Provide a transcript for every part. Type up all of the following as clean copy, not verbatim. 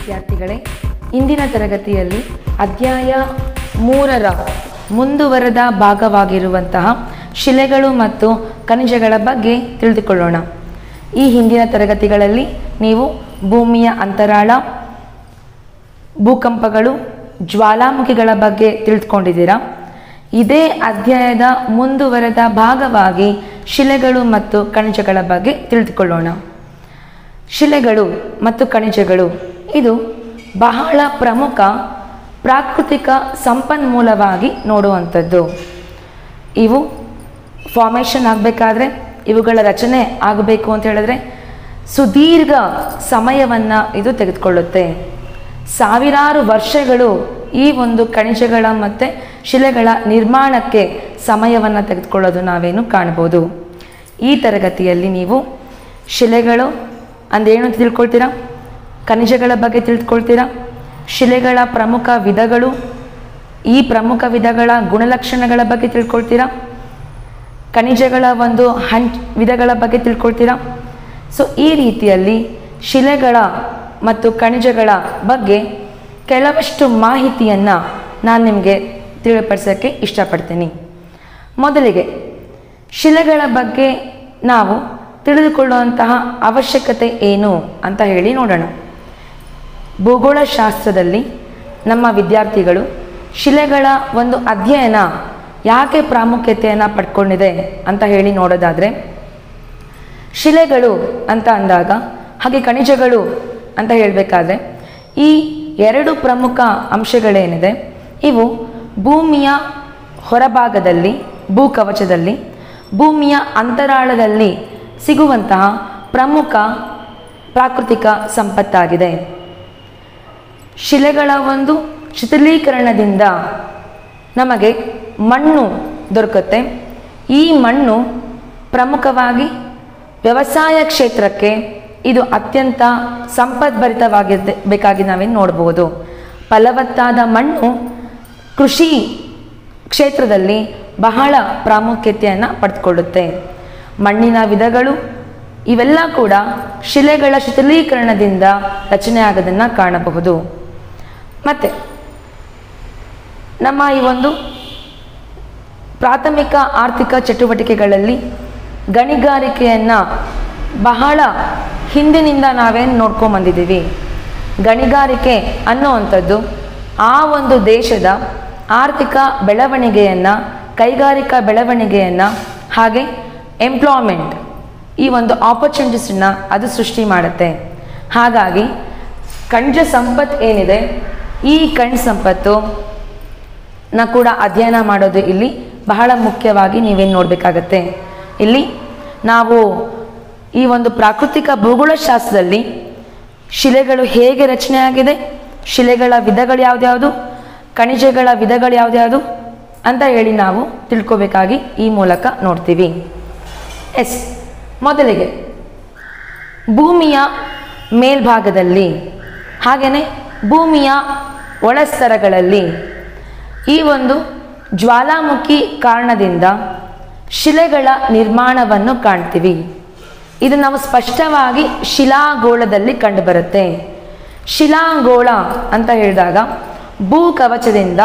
ವಿದ್ಯಾರ್ಥಿಗಳೇ, ಇಂದಿನ ತರಗತಿಯಲ್ಲಿ ಅಧ್ಯಾಯ 3ರ ಮುಂದುವರೆದ ಭಾಗವಾಗಿರುವಂತಹ ಶಿಲೆಗಳು ಮತ್ತು ಖನಿಜಗಳ ಬಗ್ಗೆ ತಿಳಿದುಕೊಳ್ಳೋಣ. ಈ ಹಿಂದಿನ ತರಗತಿಗಳಲ್ಲಿ ನೀವು ಭೂಮಿಯ ಅಂತರಾಳ, ಭೂಕಂಪಗಳು, ಜ್ವಾಲಾಮುಖಿಗಳ ಬಗ್ಗೆ ತಿಳಿದುಕೊಂಡಿದ್ದೀರಾ. ಇದೇ ಅಧ್ಯಾಯದ ಮುಂದುವರೆದ ಭಾಗವಾಗಿ ಶಿಲೆಗಳು ಮತ್ತು ಖನಿಜಗಳ ಬಗ್ಗೆ ತಿಳಿದುಕೊಳ್ಳೋಣ. ಶಿಲೆಗಳು ಮತ್ತು ಖನಿಜಗಳು ಇದು ಬಹಳ ಪ್ರಮುಖ ಪ್ರಾಕೃತಿಕ ಸಂಪನ್ಮೂಲವಾಗಿ ನೋಡುವಂಥದ್ದು. ಇವು ಫಾರ್ಮೇಷನ್ ಆಗಬೇಕಾದ್ರೆ, ಇವುಗಳ ರಚನೆ ಆಗಬೇಕು ಅಂತ ಹೇಳಿದ್ರೆ ಸುದೀರ್ಘ ಸಮಯವನ್ನು ಇದು ತೆಗೆದುಕೊಳ್ಳುತ್ತೆ. ಸಾವಿರಾರು ವರ್ಷಗಳು ಈ ಒಂದು ಖನಿಜಗಳ ಮತ್ತು ಶಿಲೆಗಳ ನಿರ್ಮಾಣಕ್ಕೆ ಸಮಯವನ್ನು ತೆಗೆದುಕೊಳ್ಳೋದು ನಾವೇನು ಕಾಣ್ಬೋದು. ಈ ತರಗತಿಯಲ್ಲಿ ನೀವು ಶಿಲೆಗಳು ಅಂದೇನು ಅಂತ ತಿಳ್ಕೊಳ್ತೀರಾ, ಖನಿಜಗಳ ಬಗ್ಗೆ ತಿಳ್ಕೊಳ್ತೀರಾ, ಶಿಲೆಗಳ ಪ್ರಮುಖ ವಿಧಗಳು, ಈ ಪ್ರಮುಖ ವಿಧಗಳ ಗುಣಲಕ್ಷಣಗಳ ಬಗ್ಗೆ ತಿಳ್ಕೊಳ್ತೀರಾ, ಖನಿಜಗಳ ಒಂದು ವಿಧಗಳ ಬಗ್ಗೆ ತಿಳ್ಕೊಳ್ತೀರಾ. ಸೊ ಈ ರೀತಿಯಲ್ಲಿ ಶಿಲೆಗಳ ಮತ್ತು ಖನಿಜಗಳ ಬಗ್ಗೆ ಕೆಲವಷ್ಟು ಮಾಹಿತಿಯನ್ನು ನಾನು ನಿಮಗೆ ತಿಳಿಪಡಿಸೋಕ್ಕೆ ಇಷ್ಟಪಡ್ತೀನಿ. ಮೊದಲಿಗೆ ಶಿಲೆಗಳ ಬಗ್ಗೆ ನಾವು ತಿಳಿದುಕೊಳ್ಳುವಂತಹ ಅವಶ್ಯಕತೆ ಏನು ಅಂತ ಹೇಳಿ ನೋಡೋಣ. ಭೂಗೋಳಶಾಸ್ತ್ರದಲ್ಲಿ ನಮ್ಮ ವಿದ್ಯಾರ್ಥಿಗಳು ಶಿಲೆಗಳ ಒಂದು ಅಧ್ಯಯನ ಯಾಕೆ ಪ್ರಾಮುಖ್ಯತೆಯನ್ನು ಪಡ್ಕೊಂಡಿದೆ ಅಂತ ಹೇಳಿ ನೋಡೋದಾದರೆ, ಶಿಲೆಗಳು ಅಂತ ಅಂದಾಗ ಹಾಗೆ ಖನಿಜಗಳು ಅಂತ ಹೇಳಬೇಕಾದ್ರೆ ಈ ಎರಡು ಪ್ರಮುಖ ಅಂಶಗಳೇನಿದೆ, ಇವು ಭೂಮಿಯ ಹೊರಭಾಗದಲ್ಲಿ, ಭೂಕವಚದಲ್ಲಿ, ಭೂಮಿಯ ಅಂತರಾಳದಲ್ಲಿ ಸಿಗುವಂತಹ ಪ್ರಮುಖ ಪ್ರಾಕೃತಿಕ ಸಂಪತ್ತಾಗಿದೆ. ಶಿಲೆಗಳ ಒಂದು ಶಿಥಿಲೀಕರಣದಿಂದ ನಮಗೆ ಮಣ್ಣು ದೊರಕುತ್ತೆ. ಈ ಮಣ್ಣು ಪ್ರಮುಖವಾಗಿ ವ್ಯವಸಾಯ ಕ್ಷೇತ್ರಕ್ಕೆ ಇದು ಅತ್ಯಂತ ಸಂಪದ್ಭರಿತವಾಗಿರಬೇಕಾಗಿ ನಾವೇನು ನೋಡ್ಬೋದು. ಫಲವತ್ತಾದ ಮಣ್ಣು ಕೃಷಿ ಕ್ಷೇತ್ರದಲ್ಲಿ ಬಹಳ ಪ್ರಾಮುಖ್ಯತೆಯನ್ನು ಪಡೆದುಕೊಳ್ಳುತ್ತೆ. ಮಣ್ಣಿನ ವಿಧಗಳು ಇವೆಲ್ಲ ಕೂಡ ಶಿಲೆಗಳ ಶಿಥಿಲೀಕರಣದಿಂದ ರಚನೆ ಆಗೋದನ್ನು ಕಾಣಬಹುದು. ಮತ್ತು ನಮ್ಮ ಈ ಒಂದು ಪ್ರಾಥಮಿಕ ಆರ್ಥಿಕ ಚಟುವಟಿಕೆಗಳಲ್ಲಿ ಗಣಿಗಾರಿಕೆಯನ್ನು ಬಹಳ ಹಿಂದಿನಿಂದ ನಾವೇನು ನೋಡ್ಕೊಂಬಂದಿದ್ದೀವಿ. ಗಣಿಗಾರಿಕೆ ಅನ್ನುವಂಥದ್ದು ಆ ಒಂದು ದೇಶದ ಆರ್ಥಿಕ ಬೆಳವಣಿಗೆಯನ್ನು, ಕೈಗಾರಿಕಾ ಬೆಳವಣಿಗೆಯನ್ನು, ಹಾಗೆ ಎಂಪ್ಲಾಯ್ಮೆಂಟ್, ಈ ಒಂದು ಆಪರ್ಚುನಿಟೀಸನ್ನು ಅದು ಸೃಷ್ಟಿ ಮಾಡುತ್ತೆ. ಹಾಗಾಗಿ ಖನಿಜ ಸಂಪತ್ತು ಏನಿದೆ, ಈ ಖನಿಜ ಸಂಪತ್ತು ಕೂಡ ಅಧ್ಯಯನ ಮಾಡೋದು ಇಲ್ಲಿ ಬಹಳ ಮುಖ್ಯವಾಗಿ ನೀವೇನು ನೋಡಬೇಕಾಗತ್ತೆ. ಇಲ್ಲಿ ನಾವು ಈ ಒಂದು ಪ್ರಾಕೃತಿಕ ಭೂಗೋಳಶಾಸ್ತ್ರದಲ್ಲಿ ಶಿಲೆಗಳು ಹೇಗೆ ರಚನೆ ಆಗಿದೆ, ಶಿಲೆಗಳ ವಿಧಗಳು ಯಾವ್ದ್ಯಾವುದು, ಖನಿಜಗಳ ವಿಧಗಳು ಯಾವ್ದ್ಯಾವುದು ಅಂತ ಹೇಳಿ ನಾವು ತಿಳ್ಕೊಬೇಕಾಗಿ ಈ ಮೂಲಕ ನೋಡ್ತೀವಿ. ಮೊದಲಿಗೆ ಭೂಮಿಯ ಮೇಲ್ಭಾಗದಲ್ಲಿ ಹಾಗೆಯೇ ಭೂಮಿಯ ಒಳಸ್ತರಗಳಲ್ಲಿ ಈ ಒಂದು ಜ್ವಾಲಾಮುಖಿ ಕಾರಣದಿಂದ ಶಿಲೆಗಳ ನಿರ್ಮಾಣವನ್ನು ಕಾಣ್ತೀವಿ. ಇದು ನಾವು ಸ್ಪಷ್ಟವಾಗಿ ಶಿಲಾಗೋಳದಲ್ಲಿ ಕಂಡುಬರುತ್ತೆ. ಶಿಲಾಗೋಳ ಅಂತ ಹೇಳಿದಾಗ ಭೂಕವಚದಿಂದ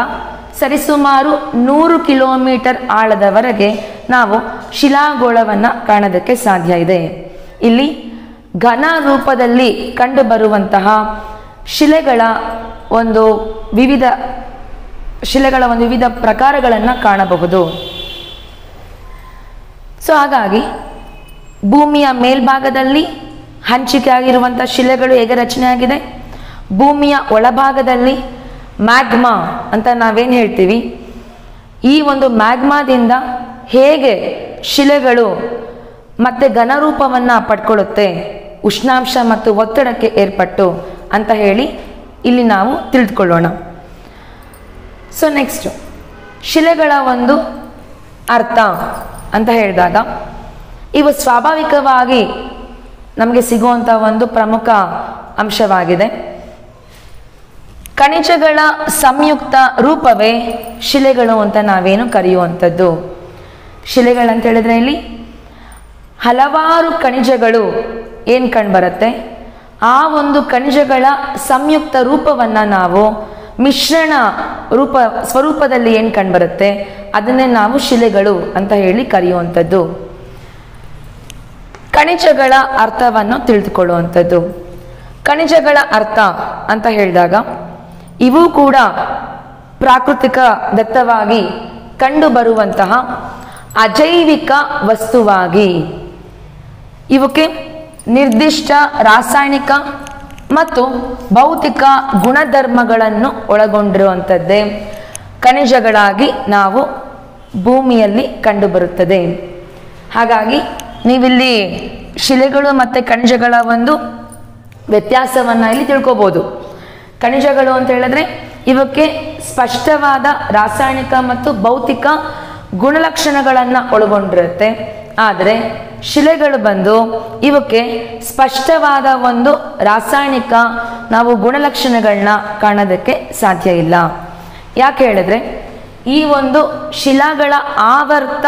ಸರಿಸುಮಾರು 100 ಕಿಲೋಮೀಟರ್ ಆಳದವರೆಗೆ ನಾವು ಶಿಲಾಗೋಳವನ್ನು ಕಾಣೋದಕ್ಕೆ ಸಾಧ್ಯ ಇದೆ. ಇಲ್ಲಿ ಘನ ರೂಪದಲ್ಲಿ ಕಂಡುಬರುವಂತಹ ಶಿಲೆಗಳ ಒಂದು ವಿವಿಧ ಪ್ರಕಾರಗಳನ್ನು ಕಾಣಬಹುದು. ಸೊ ಹಾಗಾಗಿ ಭೂಮಿಯ ಮೇಲ್ಭಾಗದಲ್ಲಿ ಹಂಚಿಕೆ ಆಗಿರುವಂಥ ಶಿಲೆಗಳು ಹೇಗೆ ರಚನೆ ಆಗಿದೆ, ಭೂಮಿಯ ಒಳಭಾಗದಲ್ಲಿ ಮ್ಯಾಗ್ಮಾ ಅಂತ ನಾವೇನು ಹೇಳ್ತೀವಿ, ಈ ಒಂದು ಮ್ಯಾಗ್ಮಾದಿಂದ ಹೇಗೆ ಶಿಲೆಗಳು ಮತ್ತೆ ಘನರೂಪವನ್ನು ಪಡ್ಕೊಳ್ಳುತ್ತೆ, ಉಷ್ಣಾಂಶ ಮತ್ತು ಒತ್ತಡಕ್ಕೆ ಏರ್ಪಟ್ಟು ಅಂತ ಹೇಳಿ ಇಲ್ಲಿ ನಾವು ತಿಳಿದುಕೊಳ್ಳೋಣ. ಸೊ ನೆಕ್ಸ್ಟ್ ಶಿಲೆಗಳ ಒಂದು ಅರ್ಥ ಅಂತ ಹೇಳಿದಾಗ, ಇವು ಸ್ವಾಭಾವಿಕವಾಗಿ ನಮಗೆ ಸಿಗುವಂಥ ಒಂದು ಪ್ರಮುಖ ಅಂಶವಾಗಿದೆ. ಖನಿಜಗಳ ಸಂಯುಕ್ತ ರೂಪವೇ ಶಿಲೆಗಳು ಅಂತ ನಾವೇನು ಕರೆಯುವಂಥದ್ದು. ಶಿಲೆಗಳಂತ ಹೇಳಿದ್ರೆ ಇಲ್ಲಿ ಹಲವಾರು ಖನಿಜಗಳು ಏನು ಕಂಡುಬರುತ್ತೆ, ಆ ಒಂದು ಖನಿಜಗಳ ಸಂಯುಕ್ತ ರೂಪವನ್ನು ನಾವು ಮಿಶ್ರಣ ಸ್ವರೂಪದಲ್ಲಿ ಏನು ಕಂಡುಬರುತ್ತೆ ಅದನ್ನೇ ನಾವು ಶಿಲೆಗಳು ಅಂತ ಹೇಳಿ ಕರೆಯುವಂಥದ್ದು. ಖನಿಜಗಳ ಅರ್ಥವನ್ನು ತಿಳಿದುಕೊಳ್ಳುವಂಥದ್ದು. ಖನಿಜಗಳ ಅರ್ಥ ಅಂತ ಹೇಳಿದಾಗ ಇವು ಕೂಡ ಪ್ರಾಕೃತಿಕ ದತ್ತವಾಗಿ ಕಂಡುಬರುವಂತಹ ಅಜೈವಿಕ ವಸ್ತುವಾಗಿ ಇವಕ್ಕೆ ನಿರ್ದಿಷ್ಟ ರಾಸಾಯನಿಕ ಮತ್ತು ಭೌತಿಕ ಗುಣಧರ್ಮಗಳನ್ನು ಒಳಗೊಂಡಿರುವಂಥದ್ದೇ ಖನಿಜಗಳಾಗಿ ನಾವು ಭೂಮಿಯಲ್ಲಿ ಕಂಡುಬರುತ್ತದೆ. ಹಾಗಾಗಿ ನೀವಿಲ್ಲಿ ಶಿಲೆಗಳು ಮತ್ತು ಖನಿಜಗಳ ಒಂದು ವ್ಯತ್ಯಾಸವನ್ನು ಇಲ್ಲಿ ತಿಳ್ಕೊಬೋದು. ಖನಿಜಗಳು ಅಂತ ಹೇಳಿದ್ರೆ ಇವಕ್ಕೆ ಸ್ಪಷ್ಟವಾದ ರಾಸಾಯನಿಕ ಮತ್ತು ಭೌತಿಕ ಗುಣಲಕ್ಷಣಗಳನ್ನು ಒಳಗೊಂಡಿರುತ್ತೆ. ಆದರೆ ಶಿಲೆಗಳು ಬಂದು ಇವಕ್ಕೆ ಸ್ಪಷ್ಟವಾದ ಒಂದು ರಾಸಾಯನಿಕ ನಾವು ಗುಣಲಕ್ಷಣಗಳನ್ನ ಕಾಣೋದಕ್ಕೆ ಸಾಧ್ಯ ಇಲ್ಲ. ಯಾಕೆ ಹೇಳಿದ್ರೆ ಈ ಒಂದು ಶಿಲಾಗಳ ಆವರ್ತ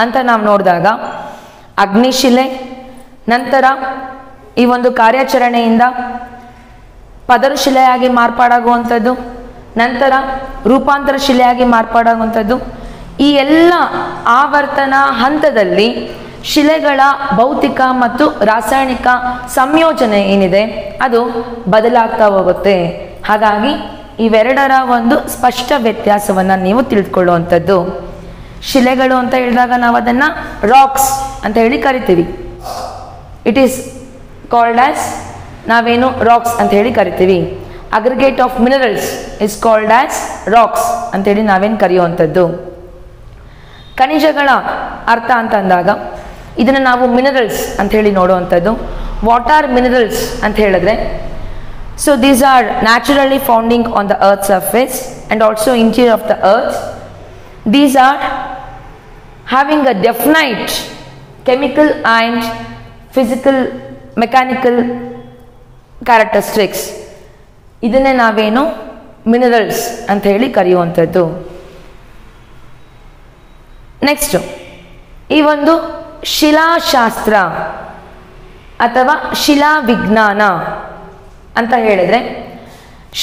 ಅಂತ ನಾವು ನೋಡಿದಾಗ ಅಗ್ನಿಶಿಲೆ, ನಂತರ ಈ ಒಂದು ಕಾರ್ಯಾಚರಣೆಯಿಂದ ಪದರು ಶಿಲೆಯಾಗಿ ಮಾರ್ಪಾಡಾಗುವಂಥದ್ದು, ನಂತರ ರೂಪಾಂತರ ಶಿಲೆಯಾಗಿ ಮಾರ್ಪಾಡಾಗುವಂಥದ್ದು, ಈ ಎಲ್ಲ ಆವರ್ತನ ಹಂತದಲ್ಲಿ ಶಿಲೆಗಳ ಭೌತಿಕ ಮತ್ತು ರಾಸಾಯನಿಕ ಸಂಯೋಜನೆ ಏನಿದೆ ಅದು ಬದಲಾಗ್ತಾ ಹೋಗುತ್ತೆ. ಹಾಗಾಗಿ ಇವೆರಡರ ಒಂದು ಸ್ಪಷ್ಟ ವ್ಯತ್ಯಾಸವನ್ನು ನೀವು ತಿಳಿದುಕೊಳ್ಳುವಂಥದ್ದು. ಶಿಲೆಗಳು ಅಂತ ಹೇಳಿದಾಗ ನಾವು ಅದನ್ನು ರಾಕ್ಸ್ ಅಂತ ಹೇಳಿ ಕರಿತೀವಿ. ಇಟ್ ಈಸ್ ಕಾಲ್ಡ್ ಆಸ್ ನಾವೇನು ರಾಕ್ಸ್ ಅಂತ ಹೇಳಿ ಕರಿತೀವಿ. Aggregate of minerals is called as rocks ಅಂತೇಳಿ ನಾವೇನು ಕರೆಯುವಂಥದ್ದು. ಖನಿಜಗಳ ಅರ್ಥ ಅಂತ ಅಂದಾಗ ಇದನ್ನು ನಾವು ಮಿನರಲ್ಸ್ ಅಂತ ಹೇಳಿ ನೋಡುವಂಥದ್ದು. ವಾಟ್ ಆರ್ ಮಿನರಲ್ಸ್ ಅಂತ ಹೇಳಿದ್ರೆ so these are naturally founding on the earth surface and also interior of the earth. These are having a definite chemical and physical mechanical characteristics. ಇದನ್ನೇ ನಾವೇನು ಮಿನರಲ್ಸ್ ಅಂತ ಹೇಳಿ ಕರೆಯುವಂಥದ್ದು. ನೆಕ್ಸ್ಟು ಈ ಒಂದು ಶಿಲಾಶಾಸ್ತ್ರ ಅಥವಾ ಶಿಲಾ ವಿಜ್ಞಾನ ಅಂತ ಹೇಳಿದ್ರೆ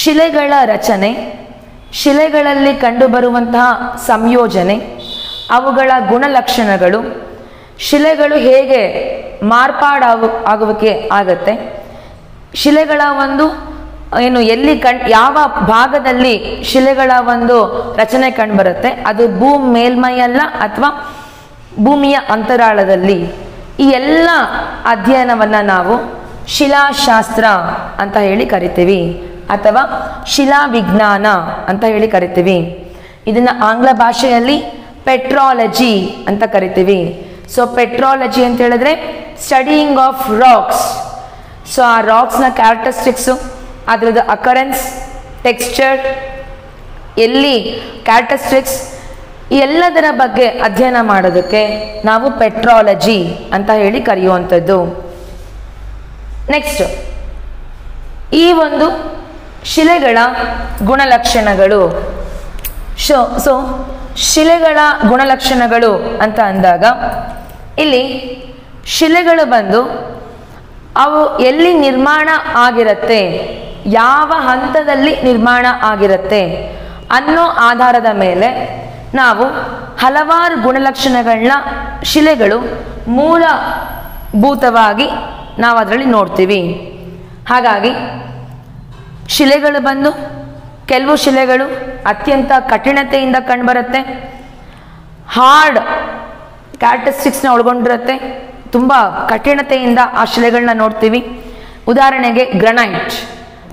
ಶಿಲೆಗಳ ರಚನೆ, ಶಿಲೆಗಳಲ್ಲಿ ಕಂಡುಬರುವಂತಹ ಸಂಯೋಜನೆ, ಅವುಗಳ ಗುಣಲಕ್ಷಣಗಳು, ಶಿಲೆಗಳು ಹೇಗೆ ಆಗುವಿಕೆ ಆಗತ್ತೆ, ಶಿಲೆಗಳ ಒಂದು ಏನು ಎಲ್ಲಿ ಯಾವ ಭಾಗದಲ್ಲಿ ಶಿಲೆಗಳ ಒಂದು ರಚನೆ ಕಂಡುಬರುತ್ತೆ, ಅದು ಮೇಲ್ಮೈಯಲ್ಲ ಅಥವಾ ಭೂಮಿಯ ಅಂತರಾಳದಲ್ಲಿ, ಈ ಎಲ್ಲ ಅಧ್ಯಯನವನ್ನು ನಾವು ಶಿಲಾಶಾಸ್ತ್ರ ಅಂತ ಹೇಳಿ ಕರಿತೀವಿ ಅಥವಾ ಶಿಲಾ ವಿಜ್ಞಾನ ಅಂತ ಹೇಳಿ ಕರಿತೀವಿ. ಇದನ್ನು ಆಂಗ್ಲ ಭಾಷೆಯಲ್ಲಿ ಪೆಟ್ರಾಲಜಿ ಅಂತ ಕರಿತೀವಿ. ಸೊ ಪೆಟ್ರಾಲಜಿ ಅಂತ ಹೇಳಿದ್ರೆ ಸ್ಟಡಿಯಿಂಗ್ ಆಫ್ ರಾಕ್ಸ್. ಸೊ ಆ ರಾಕ್ಸ್ನ ಕ್ಯಾರೆಕ್ಟರಿಸ್ಟಿಕ್ಸು, ಅದರದ್ದು ಅಕರೆನ್ಸ್, ಟೆಕ್ಸ್ಚರ್, ಎಲ್ಲಿ ಕ್ಯಾರೆಕ್ಟರಿಸ್ಟಿಕ್ಸ್, ಈ ಎಲ್ಲದರ ಬಗ್ಗೆ ಅಧ್ಯಯನ ಮಾಡೋದಕ್ಕೆ ನಾವು ಪೆಟ್ರಾಲಜಿ ಅಂತ ಹೇಳಿ ಕರೆಯುವಂಥದ್ದು. ನೆಕ್ಸ್ಟ್ ಈ ಒಂದು ಶಿಲೆಗಳ ಗುಣಲಕ್ಷಣಗಳು. ಸೊ ಶಿಲೆಗಳ ಗುಣಲಕ್ಷಣಗಳು ಅಂತ ಅಂದಾಗ ಇಲ್ಲಿ ಶಿಲೆಗಳು ಬಂದು ಅವು ಎಲ್ಲಿ ನಿರ್ಮಾಣ ಆಗಿರುತ್ತೆ, ಯಾವ ಹಂತದಲ್ಲಿ ನಿರ್ಮಾಣ ಆಗಿರುತ್ತೆ ಅನ್ನೋ ಆಧಾರದ ಮೇಲೆ ನಾವು ಹಲವಾರು ಗುಣಲಕ್ಷಣಗಳನ್ನ ಶಿಲೆಗಳು ಮೂಲಭೂತವಾಗಿ ನಾವು ಅದರಲ್ಲಿ ನೋಡ್ತೀವಿ. ಹಾಗಾಗಿ ಶಿಲೆಗಳು ಬಂದು ಕೆಲವು ಶಿಲೆಗಳು ಅತ್ಯಂತ ಕಠಿಣತೆಯಿಂದ ಕಂಡುಬರುತ್ತೆ, ಹಾರ್ಡ್ ಕ್ಯಾರೆಕ್ಟರಿಸ್ಟಿಕ್ಸ್ನ ಒಳಗೊಂಡಿರುತ್ತೆ, ತುಂಬ ಕಠಿಣತೆಯಿಂದ ಆ ಶಿಲೆಗಳನ್ನ ನೋಡ್ತೀವಿ. ಉದಾಹರಣೆಗೆ ಗ್ರನೈಟ್.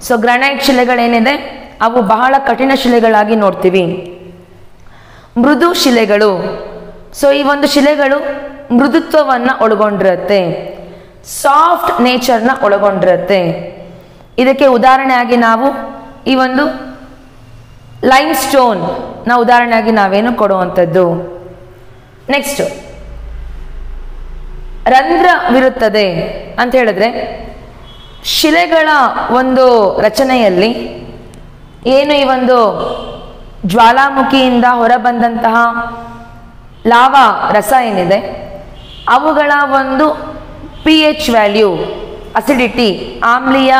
ಸೊ ಗ್ರನೈಟ್ ಶಿಲೆಗಳೇನಿದೆ ಅವು ಬಹಳ ಕಠಿಣ ಶಿಲೆಗಳಾಗಿ ನೋಡ್ತೀವಿ. ಮೃದು ಶಿಲೆಗಳು. ಸೊ ಈ ಒಂದು ಶಿಲೆಗಳು ಮೃದುತ್ವವನ್ನು ಒಳಗೊಂಡಿರುತ್ತೆ, ಸಾಫ್ಟ್ ನೇಚರ್ನ ಒಳಗೊಂಡಿರುತ್ತೆ. ಇದಕ್ಕೆ ಉದಾಹರಣೆಯಾಗಿ ನಾವು ಈ ಒಂದು ಲೈಮ್ ಸ್ಟೋನ್ ನ ಉದಾಹರಣೆಯಾಗಿ ನಾವೇನು ಕೊಡುವಂಥದ್ದು. ನೆಕ್ಸ್ಟ್ ರಂಧ್ರವಿರುತ್ತದೆ ಅಂತ ಹೇಳಿದ್ರೆ ಶಿಲೆಗಳ ಒಂದು ರಚನೆಯಲ್ಲಿ ಏನು ಈ ಒಂದು ಜ್ವಾಲಾಮುಖಿಯಿಂದ ಹೊರಬಂದಂತಹ ಲಾವಾ ರಸ ಏನಿದೆ ಅವುಗಳ ಒಂದು pH ವ್ಯಾಲ್ಯೂ ಅಸಿಡಿಟಿ, ಆಮ್ಲೀಯ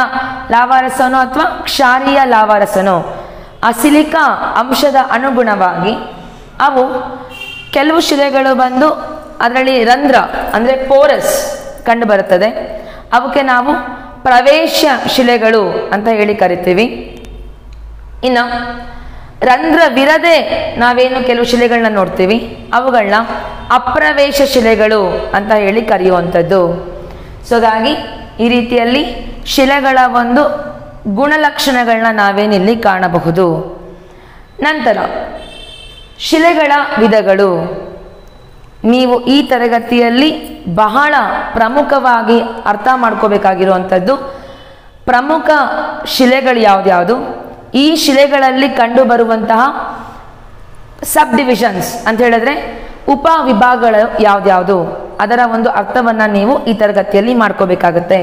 ಲಾವಾರಸನೋ ಅಥವಾ ಕ್ಷಾರೀಯ ಲಾವಾರಸನೋ ಅಸಿಲಿಕ ಅಂಶದ ಅನುಗುಣವಾಗಿ ಅವು ಕೆಲವು ಶಿಲೆಗಳು ಬಂದು ಅದರಲ್ಲಿ ರಂಧ್ರ ಅಂದರೆ ಪೋರಸ್ ಕಂಡು ಬರುತ್ತದೆ. ಅವಕ್ಕೆ ನಾವು ಪ್ರವೇಶ ಶಿಲೆಗಳು ಅಂತ ಹೇಳಿ ಕರಿತೀವಿ. ಇನ್ನು ರಂಧ್ರವಿರದೆ ನಾವೇನು ಕೆಲವು ಶಿಲೆಗಳನ್ನ ನೋಡ್ತೀವಿ, ಅವುಗಳನ್ನ ಅಪ್ರವೇಶ ಶಿಲೆಗಳು ಅಂತ ಹೇಳಿ ಕರೆಯುವಂಥದ್ದು. ಸೊ ಹಾಗಾಗಿ ಈ ರೀತಿಯಲ್ಲಿ ಶಿಲೆಗಳ ಒಂದು ಗುಣಲಕ್ಷಣಗಳನ್ನ ನಾವೇನಿಲ್ಲಿ ಕಾಣಬಹುದು. ನಂತರ ಶಿಲೆಗಳ ವಿಧಗಳು. ನೀವು ಈ ತರಗತಿಯಲ್ಲಿ ಬಹಳ ಪ್ರಮುಖವಾಗಿ ಅರ್ಥ ಮಾಡ್ಕೋಬೇಕಾಗಿರುವಂಥದ್ದು ಪ್ರಮುಖ ಶಿಲೆಗಳು ಯಾವ್ದ್ಯಾವುದು, ಈ ಶಿಲೆಗಳಲ್ಲಿ ಕಂಡು ಬರುವಂತಹ ಸಬ್ ಡಿವಿಷನ್ಸ್ ಅಂತ ಹೇಳಿದ್ರೆ ಉಪ ವಿಭಾಗಗಳು ಯಾವ್ದ್ಯಾವುದು, ಅದರ ಒಂದು ಅರ್ಥವನ್ನ ನೀವು ಈ ತರಗತಿಯಲ್ಲಿ ಮಾಡ್ಕೋಬೇಕಾಗತ್ತೆ.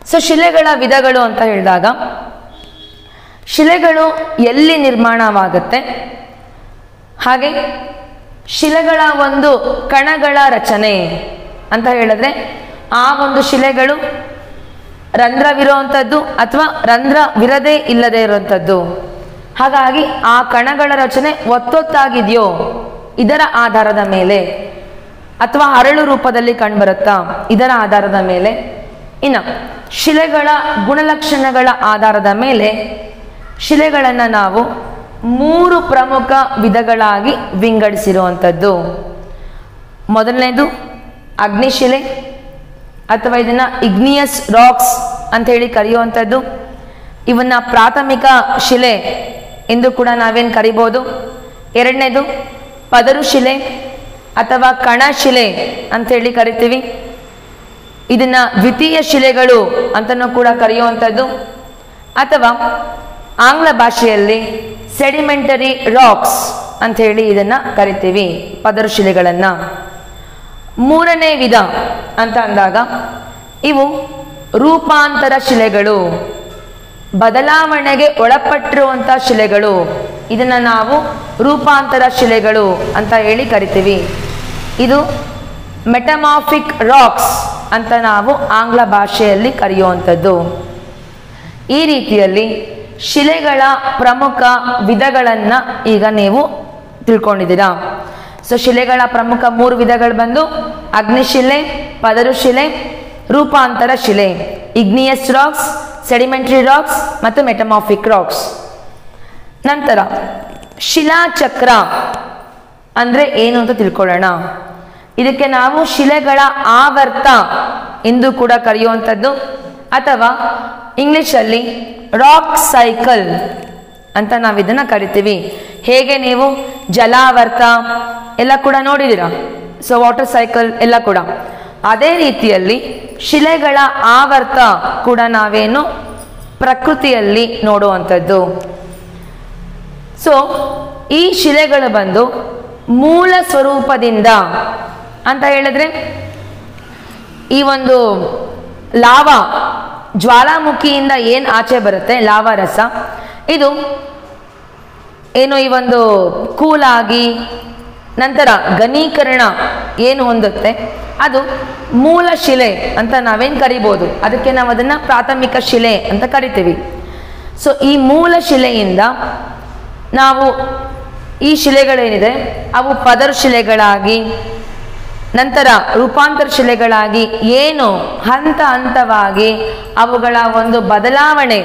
ಸೊ ಶಿಲೆಗಳ ವಿಧಗಳು ಅಂತ ಹೇಳಿದಾಗ ಶಿಲೆಗಳು ಎಲ್ಲಿ ನಿರ್ಮಾಣವಾಗುತ್ತೆ, ಹಾಗೆ ಶಿಲೆಗಳ ಒಂದು ಕಣಗಳ ರಚನೆ ಅಂತ ಹೇಳಿದ್ರೆ ಆ ಒಂದು ಶಿಲೆಗಳು ರಂಧ್ರವಿರುವಂಥದ್ದು ಅಥವಾ ರಂಧ್ರವಿರದೇ ಇಲ್ಲದೆ ಇರುವಂಥದ್ದು. ಹಾಗಾಗಿ ಆ ಕಣಗಳ ರಚನೆ ಒತ್ತೊತ್ತಾಗಿದೆಯೋ ಇದರ ಆಧಾರದ ಮೇಲೆ ಅಥವಾ ಹರಳು ರೂಪದಲ್ಲಿ ಕಂಡುಬರುತ್ತಾ ಇದರ ಆಧಾರದ ಮೇಲೆ, ಇನ್ನು ಶಿಲೆಗಳ ಗುಣಲಕ್ಷಣಗಳ ಆಧಾರದ ಮೇಲೆ ಶಿಲೆಗಳನ್ನು ನಾವು 3 ಪ್ರಮುಖ ವಿಧಗಳಾಗಿ ವಿಂಗಡಿಸಿರುವಂಥದ್ದು. ಮೊದಲನೇದು ಅಗ್ನಿಶಿಲೆ ಅಥವಾ ಇದನ್ನ ಇಗ್ನಿಯಸ್ ರಾಕ್ಸ್ ಅಂತ ಹೇಳಿ ಕರೆಯುವಂಥದ್ದು. ಇವನ್ನ ಪ್ರಾಥಮಿಕ ಶಿಲೆ ಎಂದು ಕೂಡ ನಾವೇನು ಕರಿಬೋದು. ಎರಡನೇದು ಪದರು ಶಿಲೆ ಅಥವಾ ಕಣಶಿಲೆ ಅಂತ ಹೇಳಿ ಕರಿತೀವಿ. ಇದನ್ನ ದ್ವಿತೀಯ ಶಿಲೆಗಳು ಅಂತಲೂ ಕೂಡ ಕರೆಯುವಂಥದ್ದು, ಅಥವಾ ಆಂಗ್ಲ ಭಾಷೆಯಲ್ಲಿ ಸೆಡಿಮೆಂಟರಿ ರಾಕ್ಸ್ ಅಂತ ಹೇಳಿ ಇದನ್ನ ಕರಿತೀವಿ, ಪದರು ಶಿಲೆಗಳನ್ನ. ಮೂರನೇ ವಿಧ ಅಂತ ಅಂದಾಗ ಇವು ರೂಪಾಂತರ ಶಿಲೆಗಳು, ಬದಲಾವಣೆಗೆ ಒಳಪಟ್ಟಿರುವಂತಹ ಶಿಲೆಗಳು. ಇದನ್ನ ನಾವು ರೂಪಾಂತರ ಶಿಲೆಗಳು ಅಂತ ಹೇಳಿ ಕರಿತೀವಿ. ಇದು ಮೆಟಮಾರ್ಫಿಕ್ ರಾಕ್ಸ್ ಅಂತ ನಾವು ಆಂಗ್ಲ ಭಾಷೆಯಲ್ಲಿ ಕರೆಯುವಂಥದ್ದು. ಈ ರೀತಿಯಲ್ಲಿ ಶಿಲೆಗಳ ಪ್ರಮುಖ ವಿಧಗಳನ್ನು ಈಗ ನೀವು ತಿಳ್ಕೊಂಡಿದ್ದೀರಾ. ಸೊ ಶಿಲೆಗಳ ಪ್ರಮುಖ 3 ವಿಧಗಳು ಬಂದು ಅಗ್ನಿಶಿಲೆ, ಪದರು ಶಿಲೆ, ರೂಪಾಂತರ ಶಿಲೆ, ಇಗ್ನಿಯಸ್ ರಾಕ್ಸ್, ಸೆಡಿಮೆಂಟರಿ ರಾಕ್ಸ್ ಮತ್ತು ಮೆಟಮಾರ್ಫಿಕ್ ರಾಕ್ಸ್. ನಂತರ ಶಿಲಾಚಕ್ರ ಅಂದರೆ ಏನು ಅಂತ ತಿಳ್ಕೊಳ್ಳೋಣ. ಇದಕ್ಕೆ ನಾವು ಶಿಲೆಗಳ ಆವರ್ತ ಎಂದು ಕೂಡ ಕರೆಯುವಂಥದ್ದು, ಅಥವಾ ಇಂಗ್ಲಿಷಲ್ಲಿ ರಾಕ್ ಸೈಕಲ್ ಅಂತ ನಾವು ಇದನ್ನ ಕರಿತೀವಿ. ಹೇಗೆ ನೀವು ಜಲಾವರ್ತ ಎಲ್ಲ ಕೂಡ ನೋಡಿದ್ದೀರಾ, ಸೊ ವಾಟರ್ ಸೈಕಲ್ ಎಲ್ಲ ಕೂಡ ಅದೇ ರೀತಿಯಲ್ಲಿ ಶಿಲೆಗಳ ಆವರ್ತ ಕೂಡ ನಾವೇನು ಪ್ರಕೃತಿಯಲ್ಲಿ ನೋಡುವಂಥದ್ದು. ಸೊ ಈ ಶಿಲೆಗಳು ಬಂದು ಮೂಲ ಸ್ವರೂಪದಿಂದ ಅಂತ ಹೇಳಿದ್ರೆ ಈ ಒಂದು ಲಾವಾ ಜ್ವಾಲಾಮುಖಿಯಿಂದ ಏನು ಆಚೆ ಬರುತ್ತೆ ಲಾವಾ ರಸ, ಇದು ಏನು ಈ ಒಂದು ಕೂಲಾಗಿ ನಂತರ ಘನೀಕರಣ ಏನು ಹೊಂದುತ್ತೆ ಅದು ಮೂಲ ಶಿಲೆ ಅಂತ ನಾವೇನು ಕರಿಬೋದು. ಅದಕ್ಕೆ ನಾವು ಅದನ್ನು ಪ್ರಾಥಮಿಕ ಶಿಲೆ ಅಂತ ಕರಿತೀವಿ. ಸೊ ಈ ಮೂಲ ಶಿಲೆಯಿಂದ ನಾವು ಈ ಶಿಲೆಗಳೇನಿದೆ ಅವು ಪದರು ಶಿಲೆಗಳಾಗಿ ನಂತರ ರೂಪಾಂತರ ಶಿಲೆಗಳಾಗಿ ಏನು ಹಂತ ಹಂತವಾಗಿ ಅವುಗಳ ಒಂದು ಬದಲಾವಣೆ